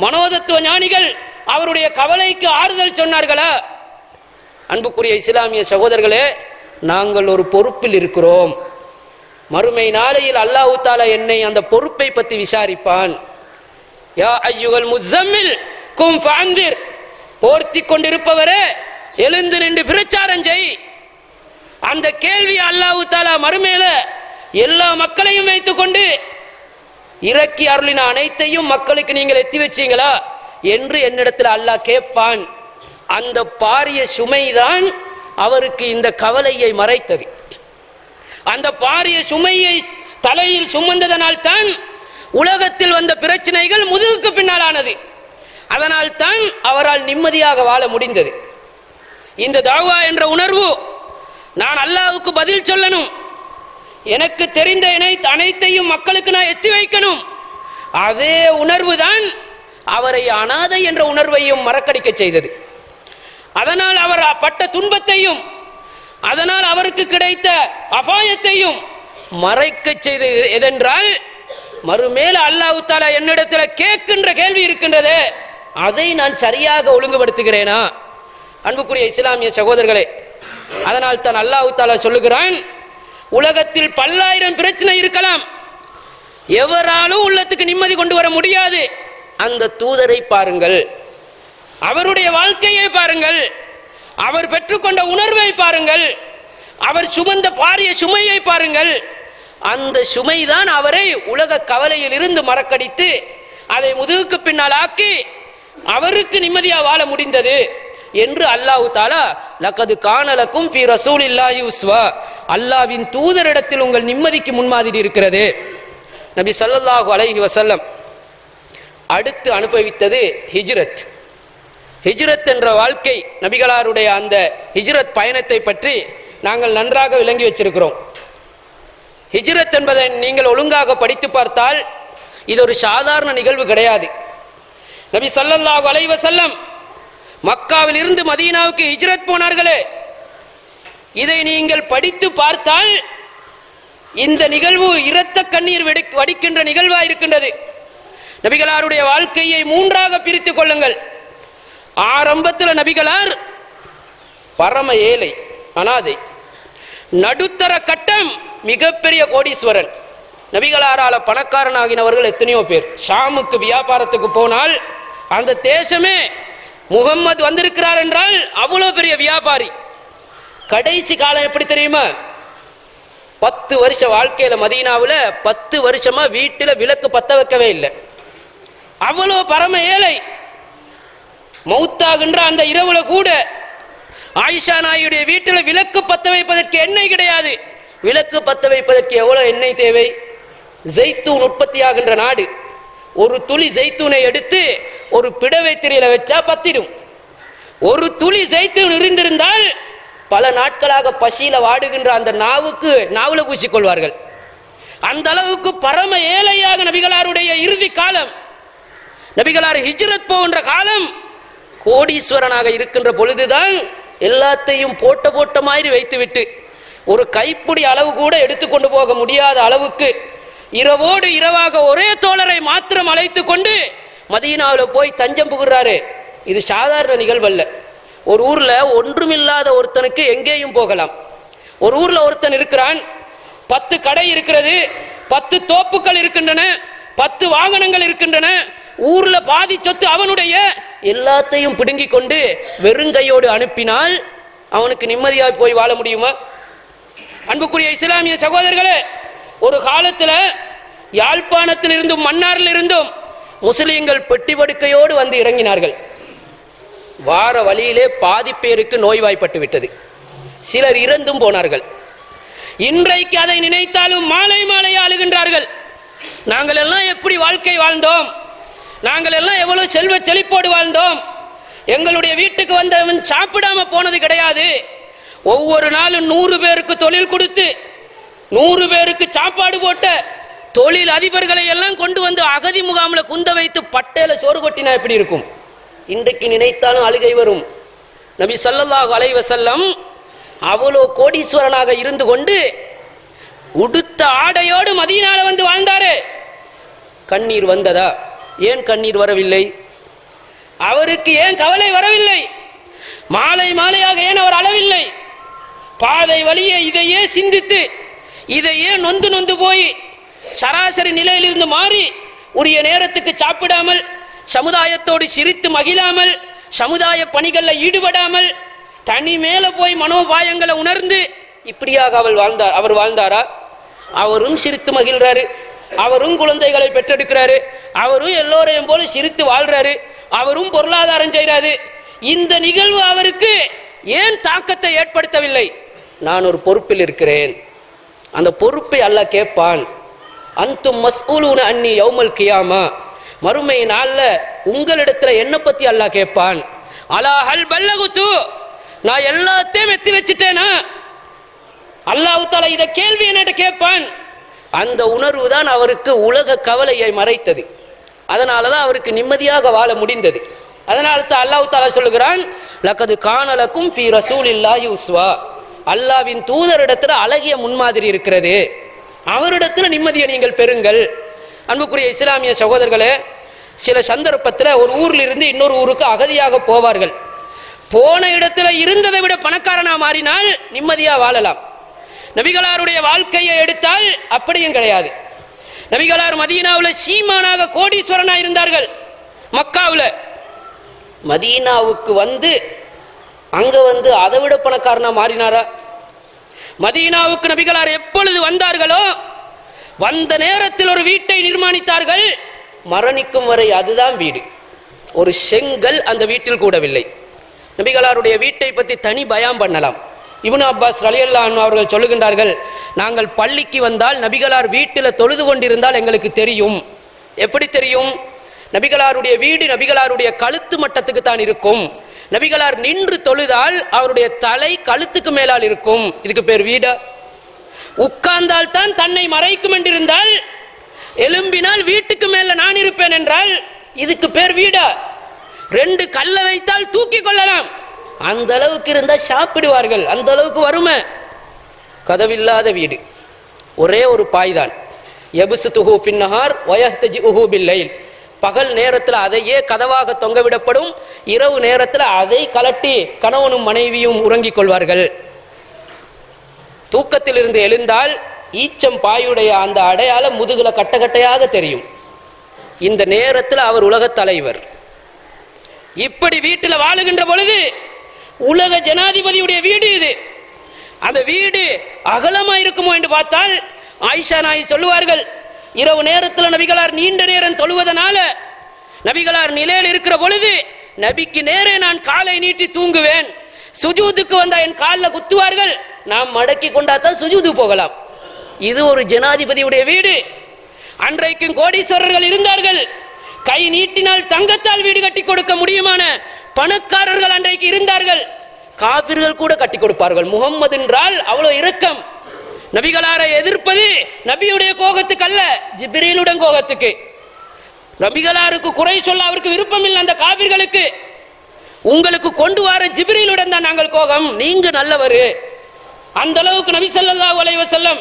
மனோதத்துவ ஞானிகள் அவருடைய கவலைக்கு ஆறுதல் சொன்னார்களா? அன்புக்குரிய இஸ்லாமிய சகோதரர்களே, நாங்கள் ஒரு பொறுப்பில் இருக்கிறோம். மறுமை நாளையில் அல்லாஹ் தஆலா என்னை அந்த பொறுப்பை பற்றி விசாரிப்பான். யா அய்யுகல் முஸம்மில் கும் ஃபஅன்திர், போர்த்தி கொண்டிருப்பவரே எழுந்து நின்று பிரச்சாரம் செய். அந்த கேள்வி அல்லாஹ் தஆலா மறுமையில எல்லா மக்களையும் வைத்துக் கொண்டு இறக்கி அருளின அனைத்தையும் மக்களுக்கு நீங்கள் எத்தி வச்சீங்களா என்று என்னிடத்தில் அல்லாஹ் கேட்பான். அந்த பாரிய சுமைதான் அவருக்கு இந்த கவலையை மறைத்தது. அந்த பாரிய சுமையை தலையில் சுமந்ததனால் தான் உலகத்தில் வந்த பிரச்சனைகள் முதுகுக்கு பின்னாலானது. அதனால் தான் அவரால் நிம்மதியாக வாழ முடிந்தது. இந்த தாவா என்ற உணர்வு, நான் அல்லாஹ்வுக்கு பதில் சொல்லணும், எனக்கு தெரிந்த அனைத்தையும் மக்களுக்கு நான் எத்தி வைக்கணும், அதே உணர்வு தான் அவரை அனாதை என்ற உணர்வையும் மறக்கடிக்க செய்தது. அதனால் அவர் பட்ட துன்பத்தையும் அதனால் அவருக்கு கிடைத்த அபாயத்தையும் மறைக்க செய்தது எதென்றால், மறுமேல அல்லாஹ் தஆலா என்னிடத்தில் கேட்கின்ற கேள்வி இருக்கின்றதே, அதை நான் சரியாக ஒழுங்குபடுத்துகிறேனா? அன்புக்குரிய இஸ்லாமிய சகோதரர்களே, அதனால் தான் அல்லாஹ் தஆலா சொல்லுகிறான், உலகத்தில் பல்லாயிரம் பிரச்சனை இருக்கலாம், எவராலும் உள்ளத்துக்கு நிம்மதி கொண்டு வர முடியாது. அந்த தூதரை பாருங்கள், அவருடைய வாழ்க்கையை பாருங்கள், அவர் பெற்றுக்கொண்ட உணர்வை பாருங்கள், அவர் சுமந்த பாரிய சுமையை பாருங்கள். அந்த சுமைதான் அவரை உலக கவலையில் இருந்து மறக்கடித்து அதை முதுகுக்கு பின்னால் ஆக்கி அவருக்கு நிம்மதியாக வாழ முடிந்தது என்று அல்லாஹ் தஆலா லகது கானலக்கும் ஃபீ ரசூலில்லாஹி உஸ்வா, அல்லாஹ்வின் தூதரிடத்தில் உங்கள் நிம்மதிக்கு முன்மாதிரி இருக்கிறது. நபி ஸல்லல்லாஹு அலைஹி வஸல்லம் அடுத்து அனுபவித்தது ஹிஜ்ரத். ஹிஜ்ரத் என்ற வாழ்க்கை, நபிகளாருடைய அந்த ஹிஜ்ரத் பயணத்தை பற்றி நாங்கள் நன்றாக விளங்கி வச்சிருக்கிறோம். ஹிஜ்ரத் என்பதை நீங்கள் ஒழுங்காக படித்து பார்த்தால் இது ஒரு சாதாரண நிகழ்வு கிடையாது. நபி ஸல்லல்லாஹு அலைஹி வஸல்லம் மக்காவில் இருந்து மதீனாவுக்கு ஹிஜ்ரத் போனார்களே, இதை நீங்கள் படித்து பார்த்தால் இந்த நிகழ்வு இரத்த கண்ணீர் வடிக்கின்ற நிகழ்வாக இருக்கின்றது. நபிகளாருடைய வாழ்க்கையை மூன்றாக பிரித்துக் கொள்ளுங்கள். ஆரம்பத்தில் நபிகளார் பரம ஏழை, அனாதை. நடுத்தர கட்டம் மிகப்பெரிய கோடீஸ்வரன். நபிகளாரால பணக்காரனாகினவர்கள் எத்தனையோ பேர். ஷாமுக்கு வியாபாரத்துக்கு போனால் அந்த தேசமே முகம்மது வந்திருக்கிறார் என்றால் அவ்வளவு பெரிய வியாபாரி. கடைசி காலம் எப்படி தெரியுமா? 10 வருஷ வாழ்க்கையில மதீனாவில் 10 வருஷமா வீட்டில் விளக்கு பத்த வைக்கவே இல்லை. அவ்வளவு பரம ஏழை. மௌத்தாகின்ற அந்த இரவுல கூட ஆயிஷா நாயுடைய வீட்டில் விளக்கு பத்த வைப்பதற்கு எண்ணெய் கிடையாது. விளக்கு பத்த வைப்பதற்கு எவ்வளவு எண்ணெய் தேவை? ஜெய்தூன் உற்பத்தி ஆகின்ற நாடு. ஒரு துளி ஜெய்தூனை எடுத்து ஒரு பிடவை திரையில வச்சா பத்திடும். ஒரு துளி ஜெய்தூன் இருந்திருந்தால் பல நாட்களாக பசியில வாடுகின்ற அந்த நாவுல பூசிக்கொள்வார்கள். அந்த அளவுக்கு பரம ஏழையாக நபிகளாருடைய இறுதி காலம். நபிகளார் ஹிஜ்ரத் போகின்ற காலம். கோடீஸ்வரனாக இருக்கின்ற பொழுதுதான் எல்லாத்தையும் போட்ட மாதிரி வைத்துவிட்டு ஒரு கைப்பிடி அளவு கூட எடுத்துக்கொண்டு போக முடியாத அளவுக்கு இரவோடு இரவாக ஒரே தோழரை மாத்திரம் அழைத்து கொண்டு மதீனாவில் போய் தஞ்சம் புகுறாரு. இது சாதாரண நிகழ்வல்ல. ஒரு ஊர்ல ஒன்றுமில்லாத ஒருத்தனுக்கு எங்கேயும் போகலாம். ஒரு ஊர்ல ஒருத்தன் இருக்கிறான், 10 கடை இருக்கிறது, 10 தோப்புகள் இருக்கின்றன, 10 வாகனங்கள் இருக்கின்றன, ஊர்ல பாதி சொத்து அவனுடைய. எல்லாத்தையும் பிடுங்கி கொண்டு வெறுங்கையோடு அனுப்பினால் அவனுக்கு நிம்மதியாக போய் வாழ முடியுமா? அன்புக்குரிய இஸ்லாமிய சகோதரர்களே, ஒரு காலத்தில் யாழ்ப்பாணத்தில் இருந்தும் மன்னாரில் இருந்தும் முஸ்லிம்கள் பெட்டி படுக்கையோடு வந்து இறங்கினார்கள். வார வழியிலே பாதி பேருக்கு நோய்வாய்ப்பட்டு விட்டது, சிலர் இறந்தும் போனார்கள். இன்றைக்கு அதை நினைத்தாலும் மாலை மாலை ஆளுகின்றார்கள். நாங்கள் எல்லாம் எப்படி வாழ்க்கை வாழ்ந்தோம், நாங்கள் எல்லாம் எவ்வளவு செல்வ செழிப்போடு வாழ்ந்தோம், எங்களுடைய வீட்டுக்கு வந்தவன் சாப்பிடாம போனது கிடையாது. ஒவ்வொரு நாளும் 100 பேருக்கு தொழில் கொடுத்து 100 பேருக்கு சாப்பாடு போட்ட தொழில் அதிபர்களை எல்லாம் கொண்டு வந்து அகதி முகாமில் குந்த வைத்து பட்டேல சோறு கொட்டினா எப்படி இருக்கும்? இன்றைக்கு நினைத்தாலும் அழுகை வரும். நபி ஸல்லல்லாஹு அலைஹி வஸல்லம் அவ்வளோ கோடீஸ்வரனாக இருந்து கொண்டு உடுத்த ஆடையோடு மதீனால வந்து வாழ்ந்தாரு. கண்ணீர் வந்ததா? ஏன் கண்ணீர் வரவில்லை? அவருக்கு ஏன் கவலை வரவில்லை? மாலை மாலையாக ஏன் அவர் அழவில்லை? பாதை வழியே இதையே சிந்தித்து இதையே நொந்து நொந்து போய் சராசரி நிலையிலிருந்து மாறி உரிய நேரத்துக்கு சாப்பிடாமல், சமுதாயத்தோடு சிரித்து மகிழாமல், சமுதாய பணிகளில் ஈடுபடாமல், தனி மேல போய் மனோபாயங்களை உணர்ந்து இப்படியாக அவர் வாழ்ந்தாரா? அவரும் சிரித்து மகிழ்றாரு, அவரும் குழந்தைகளை பெற்றெடுக்கிறாரு, அவரும் எல்லோரையும் போல சிரித்து வாழ்றாரு, அவரும் பொருளாதாரம் செய்கிறாரு. இந்த நிகழ்வு அவருக்கு ஏன் தாக்கத்தை ஏற்படுத்தவில்லை? நான் ஒரு பொறுப்பில் இருக்கிறேன், அந்த பொறுப்பை அல்லாஹ் கேட்பான். அன்தும் மஸ்ஊலூன அன்னி யௌமல் கியாமா, மறுமை நாள்ல உங்களிடத்துல என்ன பத்தி அல்லாஹ் கேட்பான். அலா ஹல் பல்லகுது, நான் எல்லாத்தையும் எத்தி வச்சுட்டேனா? அல்லாஹ் தஆலா இத கேள்வி என்னட்ட கேட்பான். அந்த உணர்வு தான் அவருக்கு உலக கவலையை மறைத்தது. அதனாலதான் அவருக்கு நிம்மதியாக வாழ முடிந்தது. அதனால தான் அல்லாஹ் தஆலா சொல்லுகிறான், லகது கான லகும் ஃபீ ரசூலில்லாஹி உஸ்வா, அல்லாஹ்வின் தூதரிடத்துல அழகிய முன்மாதிரி இருக்கிறது, அவரிடத்துல நிம்மதியை நீங்கள் பெறுங்கள். அன்புக்குரிய இஸ்லாமிய சகோதரர்களே, சில சந்தர்ப்பத்தில் ஒரு ஊரில் இருந்து இன்னொரு ஊருக்கு அகதியாக போவார்கள். போன இடத்துல இருந்ததை விட பணக்காரனா மாறினால் நிம்மதியா வாழலாம். நபிகளாருடைய வாழ்க்கையை எடுத்தால் அப்படியும் கிடையாது. நபிகளார் மதீனாவில் சீமானாக கோடீஸ்வரனா இருந்தார்கள். மக்காவில் மதீனாவுக்கு வந்து அங்க வந்து அதை விட பணக்காரனா மாறினாரா? மதீனாவுக்கு நபிகளார் எப்பொழுது வந்தார்களோ வந்த நேரத்தில் ஒரு வீட்டை நிர்மாணித்தார்கள். மரணிக்கும் வரை அதுதான் வீடு. ஒரு செங்கல் அந்த வீட்டில் கூடவில்லை. நபிகளாருடைய வீட்டை பற்றி தனி பயான் பண்ணலாம். இப்னு அப்பாஸ் ரலியல்லாஹு அன்ஹு அவர்கள் சொல்லுகின்றார்கள், நாங்கள் பள்ளிக்கு வந்தால் நபிகளார் வீட்டில் தொழுது கொண்டிருந்தால் எங்களுக்கு தெரியும். எப்படி தெரியும்? நபிகளாருடைய வீடு நபிகளாருடைய கழுத்து மட்டத்துக்கு தான் இருக்கும். நபிகளார் நின்று தொழுதால் அவருடைய தலை கழுத்துக்கு மேலால் இருக்கும். இதுக்கு பேர் வீடா? உட்கார்ந்தால் தான் தன்னை மறைக்கும் என்றிருந்தால், எலும்பினால் வீட்டுக்கு மேல நான் இருப்பேன் என்றால் இதுக்கு பேர் வீடா? 2 கல்ல வைத்தால் தூக்கி கொள்ளலாம், அந்த அளவுக்கு இருந்தா சாப்பிடுவார்கள், அந்த அளவுக்கு வறுமை. கதவில்லாத வீடு, ஒரே ஒரு பாய்தான். யபுசுதுஹு ஃபின்னஹார் வயஹ்தஜிஉஹு பில்லைல், பகல் நேரத்தில் அதையே கதவாக தொங்கவிடப்படும், இரவு நேரத்தில் அதை கலட்டி கணவனும் மனைவியும் உறங்கிக் கொள்வார்கள். தூக்கத்தில் இருந்து எழுந்தால் ஈச்சம் பாயுடைய அந்த அடையாளம் முதுகுல கட்டகட்டையாக தெரியும். இந்த நேரத்தில் அவர் உலக தலைவர். இப்படி வீட்டில் வாழுகின்ற பொழுது உலக ஜனாதிபதியுடைய வீடு இது. அந்த வீடு அகலமா இருக்குமோ என்று பார்த்தால் ஆயிஷா நாயகி சொல்லுவார்கள், இரவு நேரத்தில் நபிகளார் நீண்ட நேரம் தொழுவதனால நபிகளார் நிலையில் இருக்கிற பொழுது நபிக்கு நேரே நான் காலை நீட்டி தூங்குவேன். சுஜூதுக்கு வந்தா என் காலில் குத்துவார்கள், நாம் மடக்கி கொண்டாதான் சுஜூது போகலாம். இது ஒரு ஜனாதிபதியுடைய வீடு. அன்றைக்கும் கோடீஸ்வரர்கள் இருந்தார்கள். கை நீட்டினால் தங்கத்தால் வீடு கட்டி கொடுக்க முடியுமான பணக்காரர்கள் அன்றைக்கு இருந்தார்கள். காபிர்கள் கூட கட்டி கொடுப்பார்கள். முகம்மது என்றால் அவ்வளவு இரக்கம். நபிகளாரை எதிர்ப்பது நபியுடைய கோபத்துக்கு அல்ல, ஜிப்ரீலுடன் கோபத்துக்கு. நபிகளாருக்கு குறை சொல்ல அவருக்கு விருப்பம் இல்லை. அந்த காபிர்களுக்கு உங்களுக்கு கொண்டு வர ஜிப்ரீலுடன் தான் நாங்கள் கோபம், நீங்க நல்லவரு. அந்த அளவுக்கு நபி ஸல்லல்லாஹு அலைஹி வஸல்லம்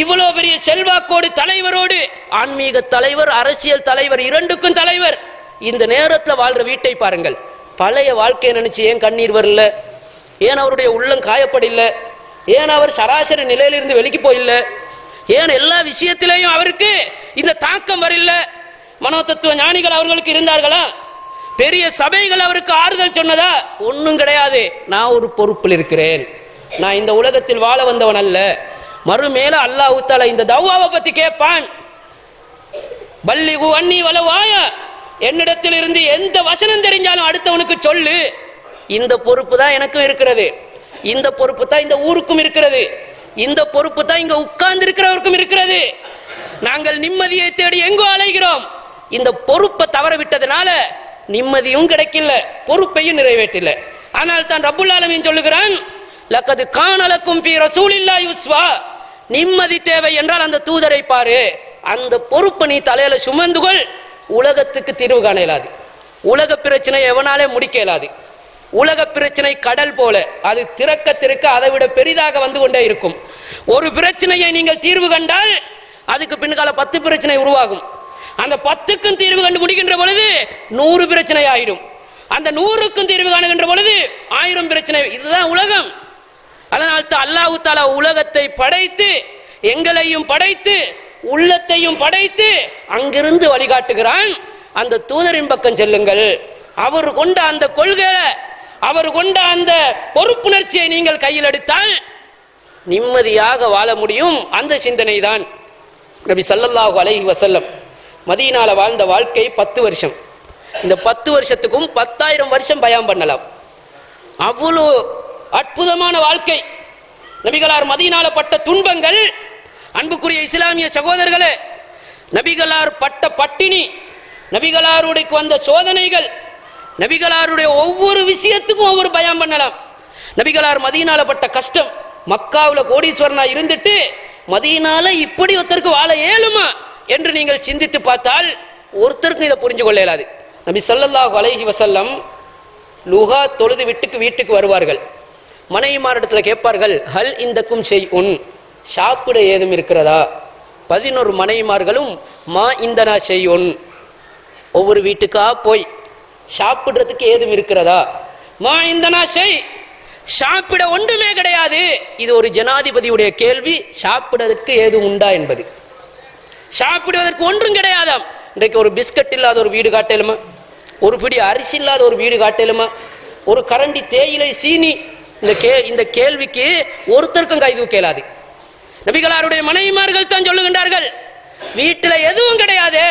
இவ்வளவு பெரிய செல்வாக்கோடு தலைவரோடு, ஆன்மீக தலைவர், அரசியல் தலைவர், இரண்டுக்கும் தலைவர், இந்த நேரத்தில் வாழ்ற வீட்டை பாருங்கள். பழைய வாழ்க்கையை நினைச்சு ஏன் கண்ணீர் வரல? ஏன் அவருடைய உள்ளம் காயப்படல? ஏன் அவர் சராசரி நிலையிலிருந்து வெளிக்கு போயில்ல? ஏன் எல்லா விஷயத்திலையும் அவருக்கு இந்த தாக்கம் வரல? மனோ தத்துவ ஞானிகள் அவர்களுக்கு இருந்தார்களா? பெரிய சபைகள் அவருக்கு ஆறுதல் சொன்னதா? ஒன்றும் கிடையாது. நான் ஒரு பொறுப்பில் இருக்கிறேன், நான் இந்த உலகத்தில் வாழ வந்தவன் அல்ல. மறுமேல அல்லாஹ் தஆலா இந்த தவ்வாவை பத்தி கேட்பான். பல்லிகு அன்னி வலவாய, என்னிடத்தில் இருந்து எந்த வசனம் தெரிஞ்சாலும் அடுத்தவனுக்கு சொல்லு. இந்த பொறுப்பு தான் எனக்கும் இருக்கிறது, இந்த பொறுப்பு தான் இந்த ஊருக்கும் இருக்கிறது, இந்த பொறுப்பு தான் இங்க உட்கார்ந்து இருக்கிறவருக்கும் இருக்கிறது. நாங்கள் நிம்மதியை தேடி எங்கோ அலைகிறோம். இந்த பொறுப்பை தவற விட்டதுனால நிம்மதியும் கிடைக்கல, பொறுப்பையும் நிறைவேற்றல. ஆனால் தான் ரப்புல் ஆலமீன் சொல்லுகிறான், லக்கது கான லக்கும் ஃபீ ரசூலில்லாஹி உஸ்வா. நிம்மதி தேவை என்றால் அந்த தூதரை பாரு, அந்த பொறுப்பை நீ தலையில சுமந்துகொள். உலகத்துக்கு தீர்வு காண இயலாது, உலக பிரச்சனை எவனாலே முடிக்க இயலாது. உலக பிரச்சனை கடல் போல, அது திறக்க திறக்க அதை விட பெரிதாக வந்து கொண்டே இருக்கும். ஒரு பிரச்சனையை நீங்கள் தீர்வு கண்டால் அதுக்கு பின்கால 10 பிரச்சனை உருவாகும். அந்த 10க்கும் தீர்வு கண்டு முடிக்கின்ற பொழுது 100 பிரச்சனை ஆயிடும். அந்த 100க்கும் தீர்வு காணுகின்ற பொழுது 1000 பிரச்சனை. இதுதான் உலகம். அதனால் தான் அல்லாஹ் தஆலா உலகத்தை படைத்து, எங்களையும் படைத்து, உள்ளத்தையும் படைத்து அங்கிருந்து வழிகாட்டுகிறான். அந்த தூதரின் பக்கம் செல்லுங்கள். அவர் கொண்ட அந்த கொள்கை, அவர் கொண்ட அந்த பொறுப்புணர்ச்சியை நீங்கள் கையில் எடுத்தால் நிம்மதியாக வாழ முடியும். அந்த சிந்தனை தான் நபி ஸல்லல்லாஹு அலைஹி வஸல்லம் மதீனால வாழ்ந்த வாழ்க்கை 10 வருஷம். இந்த 10 வருஷத்துக்கும் 10,000 வருஷம் பயான் பண்ணலாம். அவ்வளோ அற்புதமான வாழ்க்கை. நபிகளார் மதீனால பட்ட துன்பங்கள், அன்புக்குரிய இஸ்லாமிய சகோதரர்களே, நபிகளார் பட்ட பட்டினி, நபிகளாருடைய வந்த சோதனைகள், நபிகளாருடைய ஒவ்வொரு விஷயத்துக்கும் ஒவ்வொரு பயான் பண்ணலாம். நபிகளார் மதீனால பட்ட கஷ்டம், மக்காவுல கோடீஸ்வரனா இருந்துட்டு மதீனால இப்படி ஒருத்தருக்கு வாழ இயலுமா என்று நீங்கள் சிந்தித்து பார்த்தால் ஒருத்தருக்கும் இதை புரிஞ்சு கொள்ள இயலாது. நபி ஸல்லல்லாஹு அலைஹி வஸல்லம் லுஹா தொழுது வீட்டுக்கு வருவார்கள். மனைவிமாரிடத்துல கேட்பார்கள், ஹல் இந்தக்கும் ஷைஉன், சாப்பிட ஏதும் இருக்கிறதா? 11 மனைவிமார்களும் மா இந்தனா ஷைஉன், ஒவ்வொரு வீட்டுக்கா போய் சாப்பிடுறதுக்கு ஏதும் இருக்கிறதா? மா இந்தனா ஷை, சாப்பிட ஒன்றுமே கிடையாது. இது ஒரு ஜனாதிபதியுடைய கேள்வி, சாப்பிடுவதற்கு ஏதும் உண்டா என்பது. சாப்பிடுவதற்கு ஒன்றும் கிடையாதாம். இன்றைக்கு ஒரு பிஸ்கட் இல்லாத ஒரு வீடு காட்டலுமா? ஒரு பிடி அரிசி இல்லாத ஒரு வீடு காட்டலுமா? ஒரு கரண்டி தேயிலை சீனி? இந்த கேள்விக்கு ஒருத்தருக்கும் கை தூக்கலாது. நபிகளாருடைய மனைவிமார்கள் தான் சொல்லுகின்றார்கள், வீட்டில் எதுவும் கிடையாது.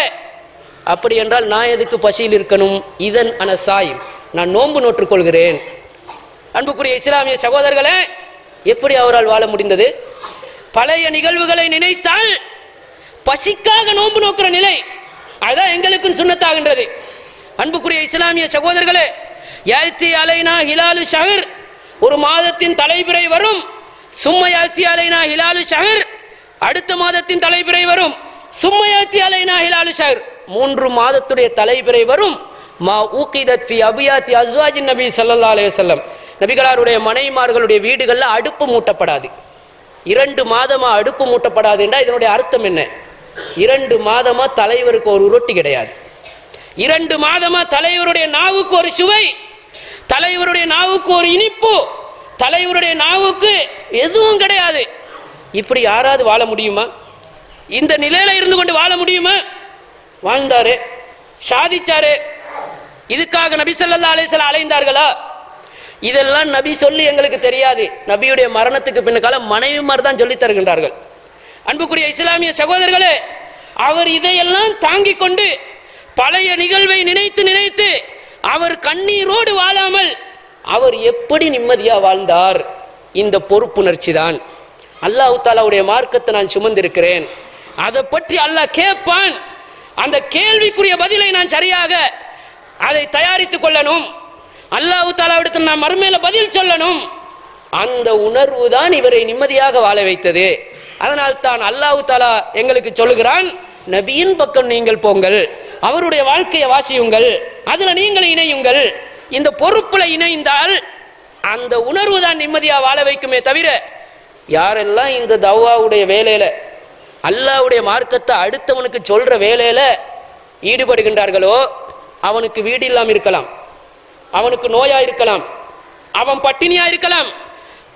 அப்படி என்றால் நான் எதுக்கு பசியில் இருக்கணும்? இதன் அனசாய், நான் நோன்பு நோற்றுக் கொள்கிறேன். அன்புக்குரிய இஸ்லாமிய சகோதரர்களே, எப்படி அவரால் வாழ முடிந்தது? பழைய நிகழ்வுகளை நினைத்தால் பசிக்காக நோன்பு நோக்கிற நிலை, அதுதான் எங்களுக்கும் சுன்னத்தாகின்றது. அன்புக்குரிய இஸ்லாமிய சகோதரர்களே, யாத்தி அலைனா ஹிலாலு ஷஹர், ஒரு மாதத்தின் தலைபிறை வரும். சும்மா யாத்தி அலைனா ஹிலாலு ஷஹர், அடுத்த மாதத்தின் தலைபிறை வரும். சும்மா யாத்தி அலைனா ஹிலாலு ஷஹர், 3 மாதத்துடைய தலைபிறை வரும். மா ஊகிதத் ஃபி அபியாத்தி அஸ்வாஜின் நபி ஸல்லல்லாஹு அலைஹி வஸல்லம், நபிகளாருடைய மனைவிமார்களுடைய வீடுகளில் அடுப்பு மூட்டப்படாது. 2 மாதமா அடுப்பு மூட்டப்படாது என்றால் இதனுடைய அர்த்தம் என்ன? 2 மாதமா தலைவருக்கு ஒரு ரொட்டி கிடையாது. 2 மாதமா தலைவருடைய நாவுக்கு ஒரு சுவை, தலைவருடைய நாவுக்கு ஒரு இனிப்பு, தலைவருடைய நாவுக்கு எதுவும் கிடையாது. இப்படி யாராவது வாழ முடியுமா? இந்த நிலையில இருந்து கொண்டு வாழ முடியுமா? வாழ்ந்தாரு, சாதிச்சாரு. இதுக்காக நபி ஸல்லல்லாஹு அலைஹி வஸல்லம் அலைந்தார்களா? இதெல்லாம் நபி சொல்லி எங்களுக்கு தெரியாது. நபியுடைய மரணத்துக்கு பின்னால் மனைவிமார் தான் சொல்லி தருகின்றார்கள். அன்புக்குரிய இஸ்லாமிய சகோதரர்களே, அவர் இதையெல்லாம் தாங்கிக் கொண்டு பழைய நிகழ்வை நினைத்து நினைத்து அவர் கண்ணீரோடு வாழாமல் அவர் எப்படி நிம்மதியா வாழ்ந்தார்? இந்த பொறுப்புணர்ச்சி தான். அல்லாஹ் தஆலாவுடைய மார்க்கத்தை நான் சுமந்திருக்கிறேன், அதை பற்றி அல்லாஹ் கேட்பான். அந்த கேள்விக்குரிய பதிலை நான் சரியாக அதை தயாரித்துக் கொள்ளணும். அல்லாஹ் தஆலாவிடத்தில் நான் மறுமையில பதில் சொல்லணும். அந்த உணர்வு தான் இவரை நிம்மதியாக வாழ வைத்தது. அதனால் தான் அல்லாஹ் தஆலா எங்களுக்கு சொல்லுகிறான், நபியின் பக்கம் நீங்கள் போங்கள், அவருடைய வாழ்க்கையை வாசியுங்கள், அதுல நீங்கள் இணையுங்கள். இந்த பொறுப்புல இணைந்தால் அந்த உணர்வு தான் நிம்மதியா வாழ வைக்குமே தவிர, யாரெல்லாம் இந்த தவ்வாவுடைய வேலையில அல்லாஹ்வுடைய மார்க்கத்தை அடுத்தவனுக்கு சொல்ற வேலையில ஈடுபடுகின்றார்களோ அவனுக்கு வீடு இல்லாம இருக்கலாம், அவனுக்கு நோயா இருக்கலாம், அவன் பட்டினியா இருக்கலாம்,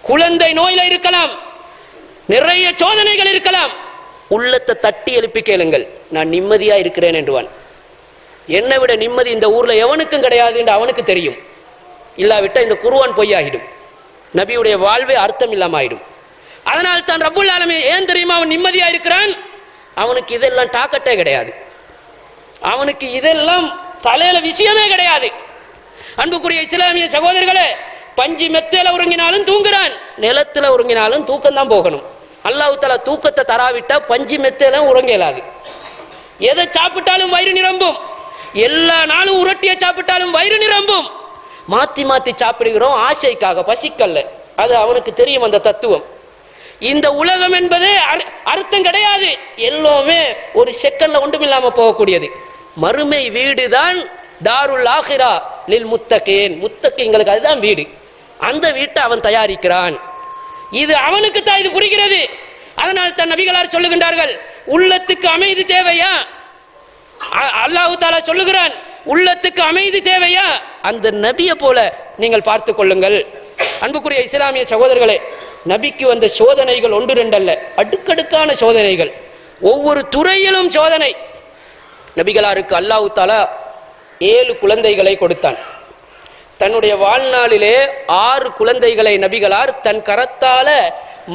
குழந்தை நோயில இருக்கலாம், நிறைய சோதனைகள் இருக்கலாம். உள்ளத்தை தட்டி எழுப்பி கேளுங்கள், நான் நிம்மதியா இருக்கிறேன் என்றுவான். என்னை விட நிம்மதி இந்த ஊர்ல எவனுக்கும் கிடையாது என்று அவனுக்கு தெரியும். இல்லாவிட்ட இந்த குர்ஆன் பொய்யாகிடும். நபியுடைய வாழ்வே அர்த்தம் இல்லாம ஆயிடும். அதனால் தான் ரப்புல் ஆலமீன் ஏன் தெரியுமா அவன் நிம்மதியா இருக்கிறான்? அவனுக்கு இதெல்லாம் டாக்கட்டே கிடையாது, அவனுக்கு இதெல்லாம் தலையில விஷயமே கிடையாது. அன்புக்குரிய இஸ்லாமிய சகோதரர்களே, பஞ்சு மெத்தையில உறங்கினாலும் தூங்குறான், நிலத்துல உறங்கினாலும் தூக்கம் தான் போகணும். அல்லாஹ் தஆலா தூக்கத்தை தராவிட்டா பஞ்சு மெத்தையில உறங்க இயலாது. எதை சாப்பிட்டாலும் வயிறு நிரம்பும், எல்லா நாளும் உரட்டிய சாப்பிட்டாலும் வயிறு நிரம்பும். மாத்தி மாத்தி சாப்பிடுகிறோம் ஆசைக்காக, பசிக்கல்ல. அது அவனுக்கு தெரியும் அந்த தத்துவம். இந்த உலகம் என்பது அர்த்தம் கிடையாது, எல்லாமே ஒரு செகண்ட்ல ஒன்றும் இல்லாம போகக்கூடியது. மறுமை வீடுதான் தாருல் ஆகிரா லில் முத்தகீன், முத்தகீன்களுக்கு அதுதான் வீடு. அந்த வீட்டை அவன் தயாரிக்கிறான். இது அவனுக்கு தான் இது புரிகிறது. அதனால் தன் நபிகளார் சொல்லுகின்றார்கள், உள்ளத்துக்கு அமைதி தேவையா? அல்லாஹ் தஆலா சொல்லுகிறான், உள்ளத்துக்கு அமைதி தேவையா? அந்த நபியை போல நீங்கள் பார்த்து கொள்ளுங்கள். அன்புக்குரிய இஸ்லாமிய சகோதரர்களே, நபிக்கு வந்த சோதனைகள் ஒன்று ரெண்டல்ல, அடுக்கடுக்கான சோதனைகள், ஒவ்வொரு துறையிலும் சோதனை. நபிகளாருக்கு அல்லாஹ் தஆலா 7 குழந்தைகளை கொடுத்தான். தன்னுடைய வாழ்நாளிலே 6 குழந்தைகளை நபிகளார் தன் கரத்தால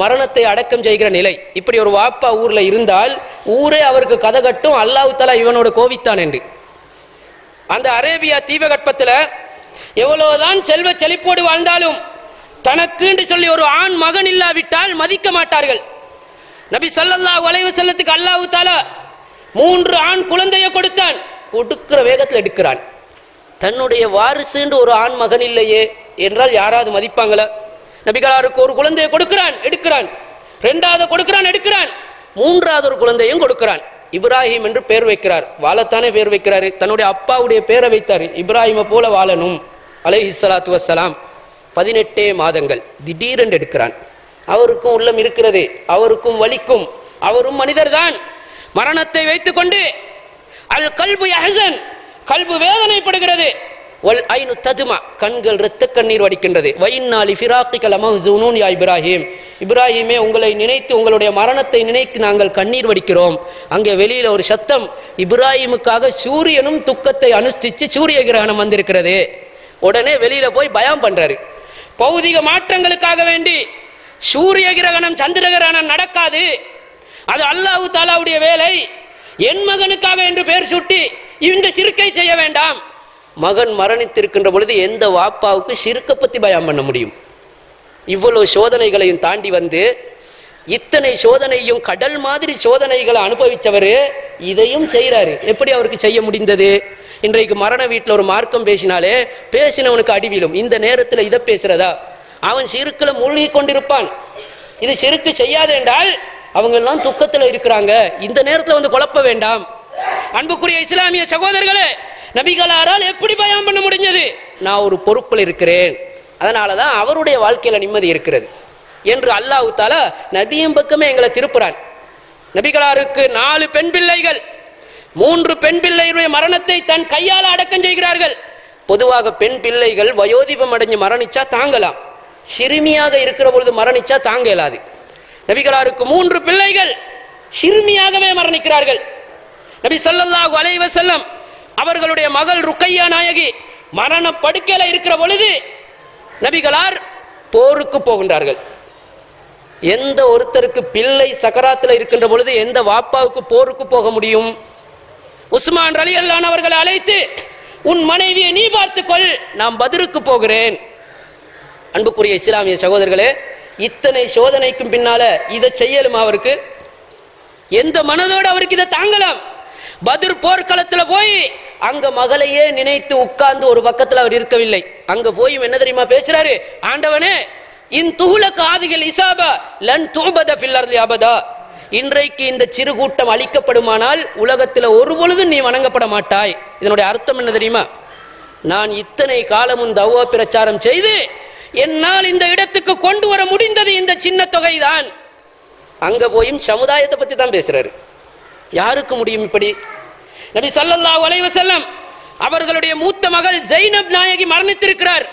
மரணத்தை அடக்கம் செய்கிற நிலை. இப்படி ஒரு வாப்பா ஊர்ல இருந்தால் ஊரே அவருக்கு கதை கட்டும், அல்லாஹ் தஆலா இவனோட கோவித்தான் என்று. அந்த அரேபியா தீபகற்பத்தில் எவ்வளவுதான் செல்வ செழிப்போடு வாழ்ந்தாலும் தனக்கு என்று சொல்லி ஒரு ஆண் மகன் இல்லாவிட்டால் மதிக்க மாட்டார்கள். நபி ஸல்லல்லாஹு அலைஹி வஸல்லத்துக்கு அல்லாஹ் தஆலா 3 ஆண் குழந்தையை கொடுத்தான். கொடுக்கிற வேகத்தில் எடுக்கிறான். தன்னுடைய வாரிசுன்னு ஒரு ஆண் மகன் இல்லையே என்றால் யாராவது மதிப்பாங்களா? நபிகளாருக்கு ஒரு குழந்தையை கொடுக்கிறான், எடுக்கிறான். 2வது கொடுக்கிறான், எடுக்கிறான். 3வது ஒரு குழந்தையும் கொடுக்கிறான். இப்ராஹிம் என்று பேர் வைக்கிறார். வாழத்தானே பேர் வைக்கிறாரு, தன்னுடைய அப்பாவுடைய பேரை வைத்தார். இப்ராஹிமை போல வாழணும் அலைஹிஸ்ஸலாத்து வஸ்ஸலாம். 18 மாதங்கள் திடீரென்று எடுக்கிறான். அவருக்கும் உள்ளம் இருக்கிறது, அவருக்கும் வலிக்கும், அவரும் மனிதர் தான். மரணத்தை வைத்துக் கொண்டு அல் கல்பு யஹ்சன், கல்பு வேதனைப்படுகிறது. வல் ஐனு தஜ்மா, கண்கள் இரத்த கண்ணீர் வடிக்கின்றது. வைன்னாலி ஃபிராக்கிக லமஹ்ஸூனூன் யா இப்ராஹிம், இப்ராஹிமே உங்களை நினைத்து, உங்களுடைய மரணத்தை நினைத்து நாங்கள் கண்ணீர் வடிக்கிறோம். அங்கே வெளியில ஒரு சத்தம், இப்ராஹிமுக்காக சூரியனும் துக்கத்தை அனுஷ்டிச்சு சூரிய கிரகணம் வந்திருக்கிறது. உடனே வெளியில போய் பயம் பண்றாரு. பௌதிக மாற்றங்களுக்காக வேண்டி சூரிய கிரகணம் சந்திர கிரகணம் நடக்காது, அது அல்லாஹ் தஆலாவுடைய வேலை. என் மகனுக்காக என்று பெயர் சுட்டி இந்த ஷிர்கை செய்ய வேண்டாம். மகன் மரணித்திருக்கின்ற பொழுது எந்த வாப்பாவுக்கு ஷிர்கை பத்தி பயம் பண்ண முடியும்? இவ்வளவு சோதனைகளையும் தாண்டி வந்து இத்தனை சோதனையும் கடல் மாதிரி சோதனைகளை அனுபவிச்சவர் இதையும் செய்யறாரு. எப்படி அவருக்கு செய்ய முடிந்தது? இன்றைக்கு மரண வீட்டில் ஒரு மார்க்கம் பேசினாலே பேசினவனுக்கு அடிவிலும். இந்த நேரத்தில் இதை பேசுறதா? அவன் சிறுக்குல மூழ்கி கொண்டிருப்பான். இது சிறுக்கு செய்யாது என்றால் அவங்க எல்லாம் துக்கத்தில் இருக்கிறாங்க, இந்த நேரத்தில் வந்து குழப்ப வேண்டாம். அன்புக்குரிய இஸ்லாமிய சகோதரர்களே, நபிகளாரால் எப்படி பயம் பண்ண முடிஞ்சது? நான் ஒரு பொறுப்பில் இருக்கிறேன், அதனாலதான் அவருடைய வாழ்க்கையில நிம்மதி இருக்கிறது என்று அல்லாஹ் தஆலா நபியின் பக்கமே எங்களை திருப்புறான். நபிகளாருக்கு 4 பெண் பிள்ளைகள். 3 பெண் பிள்ளைகளுடைய மரணத்தை தன் கையால் அடக்கம் செய்கிறார்கள். பொதுவாக பெண் பிள்ளைகள் வயோதிபம் அடைஞ்சு மரணிச்சா தாங்கலாம், சிறுமியாக இருக்கிற பொழுது மரணிச்சா தாங்க இயலாது. நபிகளாருக்கு 3 பிள்ளைகள் சிறுமியாகவே மரணிக்கிறார்கள். நபி ஸல்லல்லாஹு அலைஹி வஸல்லம் அவர்களுடைய மகள் ருக்கையா நாயகி மரண படுக்கையில இருக்கிற பொழுது நபிகளார் போருக்கு போகின்றார்கள். எந்த ஒருத்தருக்கு பிள்ளை சக்கராத்தில் இருக்கின்ற பொழுது எந்த வாப்பாவுக்கு போருக்கு போக முடியும்? உஸ்மான் ரலியல்லாஹு அன்ஹு அவர்களை அழைத்து, உன் மனைவியை நீ பார்த்துக்கொள், நான் பத்ருக்கு போகிறேன். அன்புக்குரிய இஸ்லாமிய சகோதரர்களே, இத்தனை சோதனைக்கும் பின்னால இதை செய்யலுமா அவருக்கு? எந்த மனதோடு அவருக்கு இதை தாங்கலாம்? பத்ர் போர்க்களத்தில் போய் அங்க மகளையே நினைத்து உட்கார்ந்து ஒரு பக்கத்தில் அவர் இருக்கவில்லை. அங்க போய் என்ன தெரியுமா பேசுறாரு? ஆண்டவனே, இன் துஹ்லக ஆதிகள் இசாபா லன் துபத ஃபில் அர்தி அபதா, இன்றைக்கு இந்த சிறு கூட்டம் அழிக்கப்படுமானால் உலகத்தில் ஒரு பொழுதும் நீ வணங்கப்பட மாட்டாய். இதனுடைய அர்த்தம் என்ன தெரியுமா? நான் இத்தனை காலமும் தௌவா பிரச்சாரம் செய்து என்னால் இந்த இடத்துக்கு கொண்டு வர முடிந்தது இந்த சின்ன தொகை தான். அங்க போயும் சமுதாயத்தை பத்தி தான் பேசுறாரு. யாருக்கு முடியும் இப்படி? நபி ஸல்லல்லாஹு அலைஹி வஸல்லம் அவர்களுடைய மூத்த மகள் ஜைனப் நாயகி மரணித்திருக்கிறார்.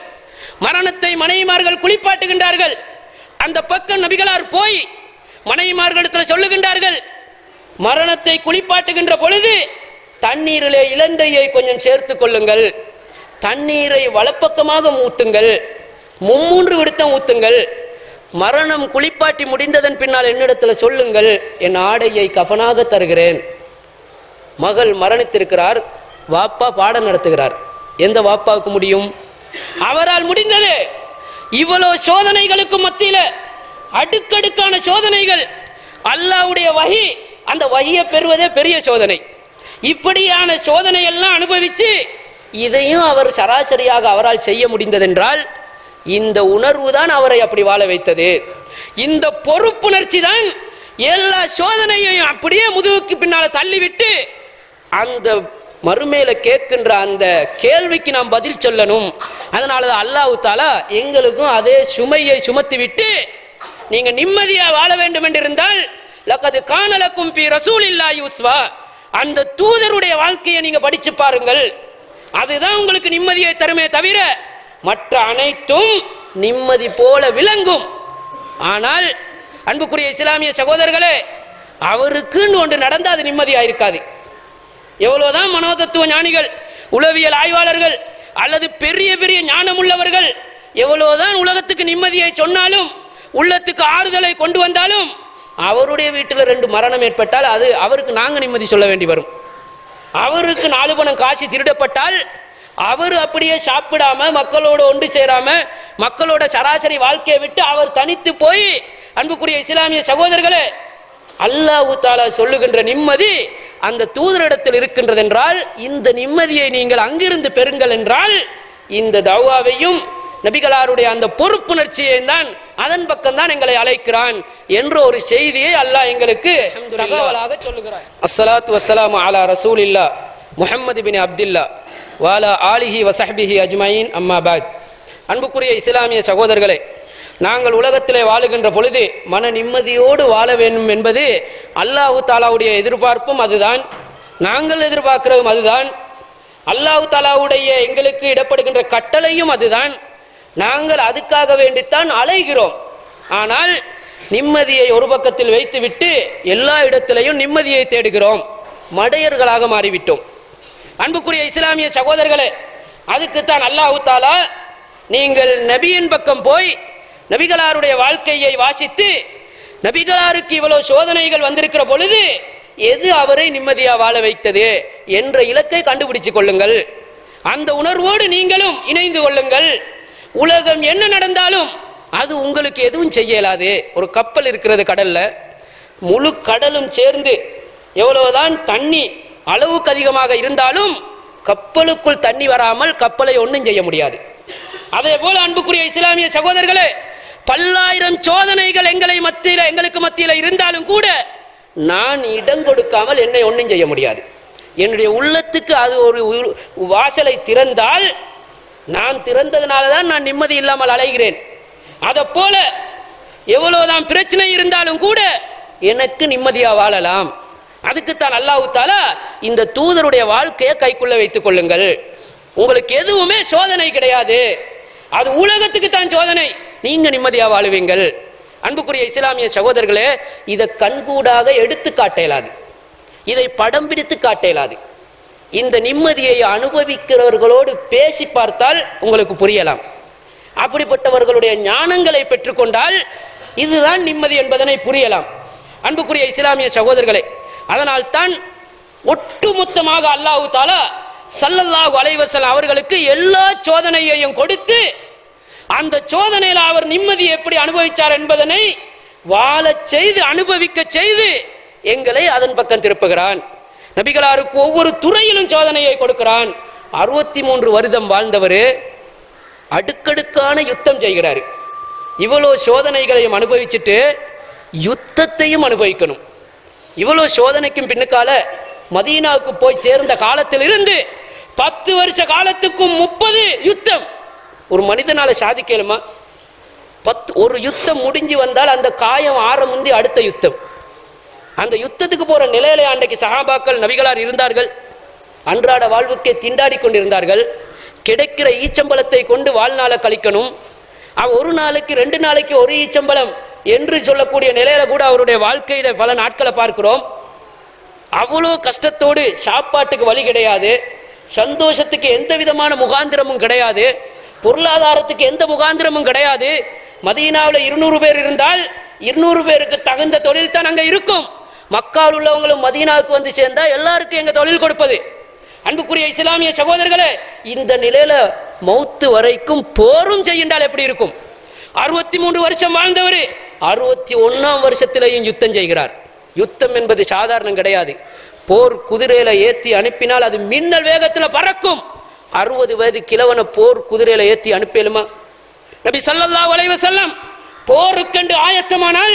மரணத்தை மனைவிமார்கள் குளிப்பாட்டுகின்றார்கள். அந்த பக்கம் நபிகளார் போய் மனைவிமார்களிடத்தில் சொல்லுகின்றார்கள், மரணத்தை குளிப்பாட்டுகின்ற பொழுது தண்ணீரிலே இலந்தையை கொஞ்சம் சேர்த்து கொள்ளுங்கள், தண்ணீரை வலப்பக்கமாக ஊத்துங்கள், 3 விடுத்தம் ஊத்துங்கள், மரணம் குளிப்பாட்டி முடிந்ததன் பின்னால் என்னிடத்தில் சொல்லுங்கள், என் ஆடையை கஃனாக தருகிறேன். மகள் மரணித்திருக்கிறார், வாப்பா பாடம் நடத்துகிறார். எந்த வாப்பாவுக்கு முடியும்? அவரால் முடிந்தது. இவ்வளவு சோதனைகளுக்கு மத்தியில அடுக்கடுக்கான சோதனைகள், அல்லாஹ்வுடைய வஹி, அந்த வஹியை பெறுவதே பெரிய சோதனை. இப்படியான சோதனை எல்லாம் அனுபவிச்சு இதையும் அவர் சராசரியாக அவரால் செய்ய முடிந்ததென்றால் இந்த உணர்வு தான் அவரை அப்படி வாழ வைத்தது. இந்த பொறுப்புணர்ச்சி தான் எல்லா சோதனையையும் அப்படியே முதுகுக்கு பின்னால தள்ளிவிட்டு அந்த மறுமையில கேட்கின்ற அந்த கேள்விக்கு நாம் பதில் சொல்லணும். அதனாலதான் அல்லாஹ் தஆலா எங்களுக்கும் அதே சுமையை சுமத்தி விட்டு நீங்க நிம்மதியா வாழ வேண்டும் என்று இருந்தால் லகத் கான லக்கும் ஃபீ ரசூலில்லாஹி உஸ்வா, அந்த தூதருடைய வாழ்க்கையை நீங்க படிச்சு பாருங்கள், அதுதான் உங்களுக்கு நிம்மதியை தருமே தவிர மற்ற அனைத்தும் நிம்மதி போல விளங்கும். ஆனால் அன்புக்குரிய இஸ்லாமிய சகோதரர்களே, அவருக்குன்னு ஒன்று நடந்தால் அது நிம்மதியா இருக்காது. எவ்வளவுதான் மனோதத்துவ ஞானிகள், உளவியல் ஆய்வாளர்கள் அல்லது பெரிய பெரிய ஞானம் உள்ளவர்கள் எவ்வளவுதான் உலகத்துக்கு நிம்மதியை சொன்னாலும் உள்ளத்துக்கு ஆறுதலை கொண்டு வந்தாலும் அவருடைய வீட்டில் 2 மரணம் ஏற்பட்டால் அது அவருக்கு நாங்க நிம்மதி சொல்ல வேண்டி வரும். அவருக்கு 4 பணம் காசு திருடப்பட்டால் அவர் அப்படியே சாப்பிடாம மக்களோட ஒன்று சேராம மக்களோட சராசரி வாழ்க்கையை விட்டு அவர் தனித்து போய், அன்புக்குரிய இஸ்லாமிய சகோதரர்களே, அல்லாஹ் தஆலா சொல்லுகின்ற நிம்மதி அந்த தூதரிடத்தில் இருக்கின்றது என்றால் இந்த நிம்மதியை நீங்கள் அங்கிருந்து பெறுங்கள் என்றால் இந்த தவ்வாவையும் நபிகளாருடைய அந்த பொறுப்புணர்ச்சியை தான் அதன் பக்கம் தான் எங்களை அழைக்கிறான் என்ற ஒரு செய்தியை அல்லாஹ் எங்களுக்கு தகவலாக சொல்லுகிறார். அஸ்ஸலாத்து வஸ்ஸலாமு அலா ரசூலில்லா முஹம்மது பின் அப்துல்லா வாலா ஆலிஹி வஸஹ்பிஹி அஜ்மஈன், அம்மா பாத். அன்புக்குரிய இஸ்லாமிய சகோதரர்களே, நாங்கள் உலகத்திலே வாழுகின்ற பொழுது மன நிம்மதியோடு வாழ வேண்டும் என்பது அல்லாஹ் தஆலாவுடைய எதிர்பார்ப்பும் அதுதான், நாங்கள் எதிர்பார்க்கிறதும் அதுதான், அல்லாஹ் தஆலாவுடைய எங்களுக்கு இடப்படுகின்ற கட்டளையும் அதுதான். நாங்கள் அதுக்காக வேண்டித்தான் அலைகிறோம். ஆனால் நிம்மதியை ஒரு பக்கத்தில் வைத்துவிட்டு எல்லா இடத்திலையும் நிம்மதியை தேடுகிறோம், மடையர்களாக மாறிவிட்டோம். அன்புக்குரிய இஸ்லாமிய சகோதரர்களே, அதுக்குத்தான் அல்லாஹ் தஆலா நீங்கள் நபியின் பக்கம் போய் நபிகளாருடைய வாழ்க்கையை வாசித்து நபிகளாருக்கு இவ்வளவு சோதனைகள் வந்திருக்கிற பொழுது எது அவரை நிம்மதியா வாழ வைத்தது என்ற இலக்கை கண்டுபிடிச்சு கொள்ளுங்கள். அந்த உணர்வோடு நீங்களும் இணைந்து கொள்ளுங்கள். உலகம் என்ன நடந்தாலும் அது உங்களுக்கு எதுவும் செய்யலாது. ஒரு கப்பல் இருக்கிறது கடல்ல, முழு கடலும் சேர்ந்து எவ்வளவுதான் தண்ணி அளவுக்கு அதிகமாக இருந்தாலும் கப்பலுக்குள் தண்ணி வராமல் கப்பலை ஒன்றும் செய்ய முடியாது. அதே போல அன்புக்குரிய இஸ்லாமிய சகோதரர்களே, பல்லாயிரம் சோதனைகள் எங்களுக்கு மத்தியில இருந்தாலும் கூட நான் இடம் கொடுக்காமல் என்னை ஒன்றும் செய்ய முடியாது. என்னுடைய உள்ளத்துக்கு அது ஒரு வாசலை திறந்தால், நான் திறந்ததுனாலதான் நான் நிம்மதி இல்லாமல் அலைகிறேன். அதை போல எவ்வளவுதான் பிரச்சனை இருந்தாலும் கூட எனக்கு நிம்மதியா வாழலாம். அதுக்குத்தான் அல்லாஹ் தஆலா இந்த தூதருடைய வாழ்க்கையை கைக்குள்ள வைத்துக் கொள்ளுங்கள், உங்களுக்கு எதுவுமே சோதனை கிடையாது, அது உலகத்துக்கு தான் சோதனை, நீங்க நிம்மதியா வாழுவீங்கள். அன்புக்குரிய இஸ்லாமிய சகோதரர்களே, இதை கண்கூடாக எடுத்து காட்டலாது, இதை படம் பிடித்து காட்டலாது. இந்த நிம்மதியை அனுபவிக்கிறவர்களோடு பேசி பார்த்தால் உங்களுக்கு புரியலாம். அப்படிப்பட்டவர்களுடைய ஞானங்களை பெற்றுக்கொண்டால் இதுதான் நிம்மதி என்பதனை புரியலாம். அன்புக்குரிய இஸ்லாமிய சகோதரர்களே, அதனால் தான் ஒட்டுமொத்தமாக அல்லாஹ் தஆலா ஸல்லல்லாஹு அலைஹி வஸல்லம் அவர்களுக்கு எல்லா சோதனையையும் கொடுத்து அந்த சோதனையில் அவர் நிம்மதி எப்படி அனுபவித்தார் என்பதனை வாழச் செய்து அனுபவிக்க செய்து எங்களை அதன் பக்கம் திருப்புகிறான். நபிகளாருக்கு ஒவ்வொரு துறையிலும் சோதனையை கொடுக்கிறான். 63 வருடம் வாழ்ந்தவர் அடுக்கடுக்கான யுத்தம் செய்கிறார். இவ்வளவு சோதனைகளையும் அனுபவிச்சுட்டு யுத்தத்தையும் அனுபவிக்கணும். இவ்வளவு சோதனைக்கும் பின்னுக்கால மதீனாவுக்கு போய் சேர்ந்த காலத்தில் இருந்து 10 வருஷ காலத்துக்கும் 30 யுத்தம். ஒரு மனிதனால சாதிக்கலுமா? ஒரு யுத்தம் முடிஞ்சு வந்தால் அந்த காயம் ஆற முந்தி அடுத்த யுத்தம். அந்த யுத்தத்துக்கு போற நிலையில அன்றைக்கு சஹாபாக்கள் நபிகளார் இருந்தார்கள். அன்றாட வாழ்வுக்கே திண்டாடி கொண்டிருந்தார்கள். கிடைக்கிற ஈச்சம்பளத்தை கொண்டு வாழ்நாளை கழிக்கணும். ஒரு நாளைக்கு 2 நாளைக்கு ஒரு ஈச்சம்பளம் என்று சொல்லக்கூடிய நிலையில கூட அவருடைய வாழ்க்கையில பல நாட்களை பார்க்கிறோம். அவ்வளோ கஷ்டத்தோடு சாப்பாட்டுக்கு வழி கிடையாது, சந்தோஷத்துக்கு எந்த விதமான முகாந்திரமும் கிடையாது. பொருளாதாரத்துக்கு எந்த முகாந்திரமும் கிடையாது. மதீனாவில் 200 பேர் இருந்தால் 200 பேருக்கு தகுந்த தொழில் தான் அங்க இருக்கும். மக்காவில் உள்ளவங்களும் மதீனாவுக்கு வந்து சேர்ந்தா எல்லாருக்கும் எங்க தொழில் கொடுப்பது. அன்புக்குரிய இஸ்லாமிய சகோதரர்களே, இந்த நிலையில மௌத்து வரைக்கும் போரும் செய்கின்றால் எப்படி இருக்கும்? 63 வருஷம் வாழ்ந்தவர் 61ஆம் வருஷத்திலேயும் யுத்தம் செய்கிறார். யுத்தம் என்பது சாதாரணம் கிடையாது. போர் குதிரையில ஏத்தி அனுப்பினால் அது மின்னல் வேகத்துல பறக்கும். 60 வயது கிழவன போர் குதிரையில ஏத்தி அனுப்பலுமா? நபி ஸல்லல்லாஹு அலைஹி வஸல்லம் போருக்கென்று ஆயத்தமானால்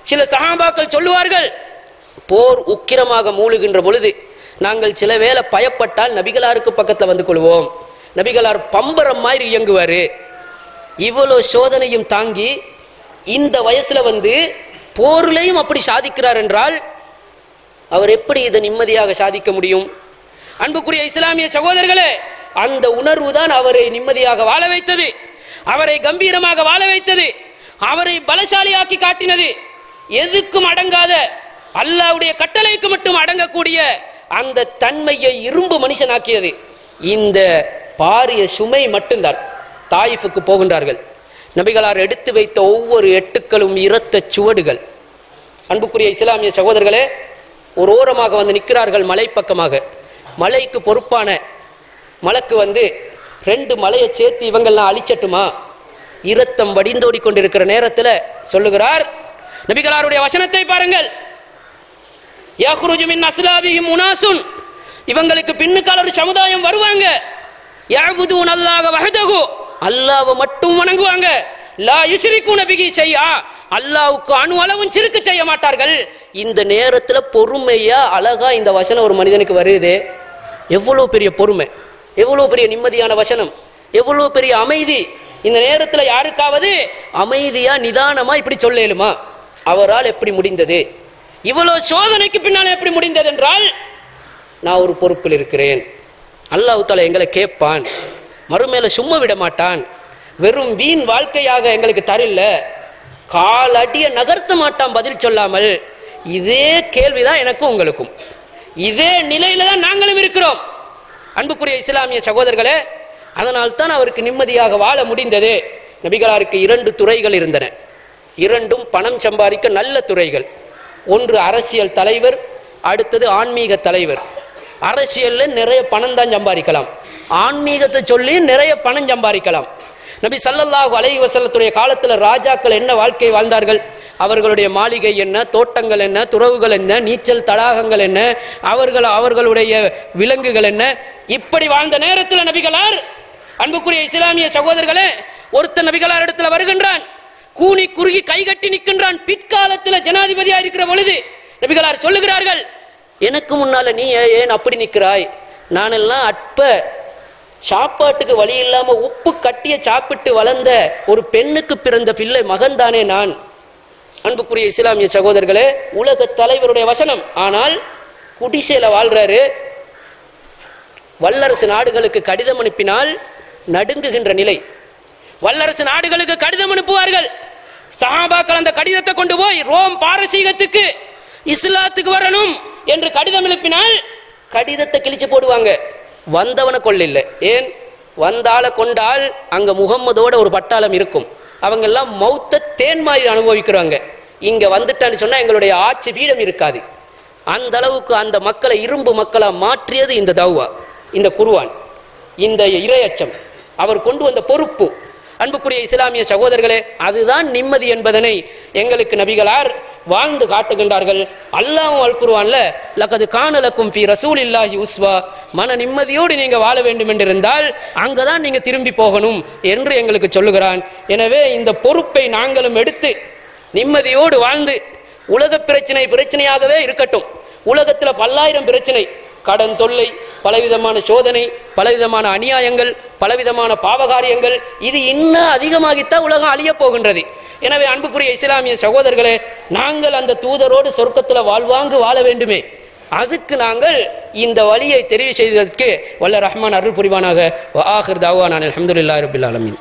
சில சஹாபாக்கள் சொல்லுவார்கள், போர் உக்கிரமாக மூழுகின்ற பொழுது நாங்கள் சில வேளை பயப்பட்டால் நபிகளாருக்கு பக்கத்துல வந்து கொள்வோம். நபிகளார் பம்பரம் மாதிரி இயங்குவாரு. இவ்வளவு சோதனையும் தாங்கி இந்த வயசுல வந்து போர்லையும் அப்படி சாதிக்கிறார் என்றால் அவர் எப்படி இதை நிம்மதியாக சாதிக்க முடியும்? அன்புக்குரிய இஸ்லாமிய சகோதரர்களே, அந்த உணர்வு தான் அவரை நிம்மதியாக வாழ வைத்தது, அவரை கம்பீரமாக வாழ வைத்தது, அவரை பலசாலியாக்கி காட்டினது. எதுக்கும் அடங்காத, அல்லாஹ்வுடைய கட்டளைக்கு மட்டும் அடங்கக்கூடிய அந்த தன்மையை இரும்பு மனுஷனாக்கியது இந்த பாரிய சுமை மட்டும்தான். தாயிஃபுக்கு போகின்றார்கள். நபிகளார் எடுத்து வைத்த ஒவ்வொரு எட்டுக்களும் இரத்த சுவடுகள். அன்புக்குரிய இஸ்லாமிய சகோதரர்களே, ஒரு ஓரமாக வந்து நிற்கிறார்கள் மலை பக்கமாக. மலைக்கு பொறுப்பான மலக்கு வந்து 2 மலையை சேர்த்து இவங்கெல்லாம் அழிச்சட்டுமா? இரத்தம் வடிந்தோடி கொண்டிருக்கிற நேரத்தில் சொல்லுகிறார், நபிகளாருடைய வசனத்தை பாருங்கள். யஹ்ருஜு மின் அஸ்லாபிஹிம் உனாசுன், இவங்களுக்கு பின்னுக்கால ஒரு சமுதாயம் வருவாங்க. யஅபுதூன அல்லாஹ வஹதஹு, அல்லாஹ்வை மட்டும் வணங்குவாங்க. லா யுஷ்ரிகுன பிஹி ஷைஆ, அல்லாஹ்வுக்கு அணு அளவும் சிறுக்கு செய்ய மாட்டார்கள். இந்த நேரத்தில் பொறுமையா அழகா இந்த வசனம் ஒரு மனிதனுக்கு வருது. எவ்வளவு பெரிய பொறுமை, எவ்வளவு பெரிய நிம்மதியான வசனம், எவ்வளவு பெரிய அமைதி. இந்த நேரத்தில் யாருக்காவது அமைதியா நிதானமா இப்படி சொல்லலுமா? அவரால் எப்படி முடிந்தது? இவ்வளவு சோதனைக்கு பின்னால் எப்படி முடிந்தது என்றால், நான் ஒரு பொறுப்பில் இருக்கிறேன், அல்லாஹ் தஆலா எங்களை கேட்பான், மறுமையில சும்மா விட மாட்டான், வெறும் வீண் வாழ்க்கையாக எங்களுக்கு தரல, காலடிய நகர்த்த மாட்டான் பதில் சொல்லாமல். இதே கேள்விதான் எனக்கும் உங்களுக்கும், இதே நிலையில தான் நாங்களும் இருக்கிறோம். அன்புக்குரிய இஸ்லாமிய சகோதரர்களே, அதனால் தான் அவருக்கு நிம்மதியாக வாழ முடிந்தது. நபிகளாருக்கு 2 துறைகள் இருந்தன, 2ம் பணம் சம்பாதிக்க நல்ல துறைகள். ஒன்று அரசியல் தலைவர், அடுத்தது ஆன்மீக தலைவர். அரசியல்ல நிறைய பணம் தான் சம்பாதிக்கலாம், ஆன்மீகத்தை சொல்லி நிறைய பணம் சம்பாதிக்கலாம். நபி ஸல்லல்லாஹு அலைஹி வஸல்லத்துடைய காலத்துல ராஜாக்கள் என்ன வாழ்க்கை வாழ்ந்தார்கள்? அவர்களுடைய மாளிகை என்ன, தோட்டங்கள் என்ன, துறவுகள் என்ன, நீச்சல் தடாகங்கள் என்ன, அவர்களுடைய விலங்குகள் என்ன, இப்படி வாழ்ந்த நேரத்தில் நபிகளார், அன்புக்குரிய இஸ்லாமிய சகோதரர்களே, ஒருத்தர் நபிகளார் இடத்துல வருகின்றான், கூனி குறுகி கைகட்டி நிற்கின்றான். பிற்காலத்தில் ஜனாதிபதியா இருக்கிற பொழுது நபிகளார் சொல்லுகிறார்கள், எனக்கு முன்னால நீ ஏன் அப்படி நிற்கிறாய்? நானெல்லாம் அற்ப சாப்பாட்டுக்கு வழி இல்லாம உப்பு கட்டிய சாப்பிட்டு வளர்ந்த ஒரு பெண்ணுக்கு பிறந்த பிள்ளை மகன்தானே நான். அன்புக்குரிய இஸ்லாமிய சகோதரர்களே, உலக தலைவருடைய வசனம். ஆனால் குடிசையில வாழ்றாரு. வல்லரசு நாடுகளுக்கு கடிதம் அனுப்பினால் நடுங்குகின்ற நிலை. வல்லரசு நாடுகளுக்கு கடிதம் அனுப்புவார்கள். சஹாபாக்கள் அந்த கடிதத்தை கொண்டு போய் ரோம் பாரசீகத்துக்கு இஸ்லாத்துக்கு வரணும் என்று கடிதம் எழுப்பினால் கடிதத்தை கிழிச்சு போடுவாங்க. வந்தவனை கொள்ளில்லை. ஏன்? வந்தால கொண்டால் அங்க முகம்மதோட ஒரு பட்டாளம் இருக்கும், அவங்க எல்லாம் மௌத்த தேன் மாதிரி அனுபவிக்கிறாங்க. இங்க வந்துட்டான்னு சொன்னா எங்களுடைய ஆட்சி பீடம் இருக்காது. அந்த அளவுக்கு அந்த மக்களை இரும்பு மக்களா மாற்றியது இந்த தௌவா, இந்த குர்ஆன், இந்த இறையச்சம், அவர் கொண்டு வந்த பொறுப்பு. அன்புக்குரிய இஸ்லாமிய சகோதரர்களே, அதுதான் நிம்மதி என்பதனை எங்களுக்கு நபிகளார் வாழ்ந்து காட்டுகின்றார்கள். அல்லாஹ் அல் குர்ஆன்ல லகது கான லக்கும் ஃபீ ரசூலில்லாஹி உஸ்வா, மன நிம்மதியோடு நீங்க வாழ வேண்டும் என்றிருந்தால் அங்கதான் நீங்க திரும்பி போகணும் என்று எங்களுக்கு சொல்லுகிறான். எனவே இந்த பொறுப்பை நாங்களும் எடுத்து நிம்மதியோடு வாழ்ந்து, உலக பிரச்சனையாகவே இருக்கட்டும், உலகத்துல பல்லாயிரம் பிரச்சனை, கடன் தொல்லை, பலவிதமான சோதனை, பலவிதமான அநியாயங்கள், பலவிதமான பாவகாரியங்கள், இது இன்னும் அதிகமாகித்தான் உலகம் அழிய போகின்றது. எனவே அன்புக்குரிய இஸ்லாமிய சகோதரர்களே, நாங்கள் அந்த தூதரோடு சொர்க்கத்தில் வாழ்வாங்கு வாழ வேண்டுமே, அதுக்கு நாங்கள் இந்த வழியை தெரிவு செய்ததற்கு வல்ல ரஹ்மான் அருள் புரிவானாக. வ ஆகிர் தாவானா அல்ஹம்துலில்லாஹி ரப்பில் ஆலமீன்.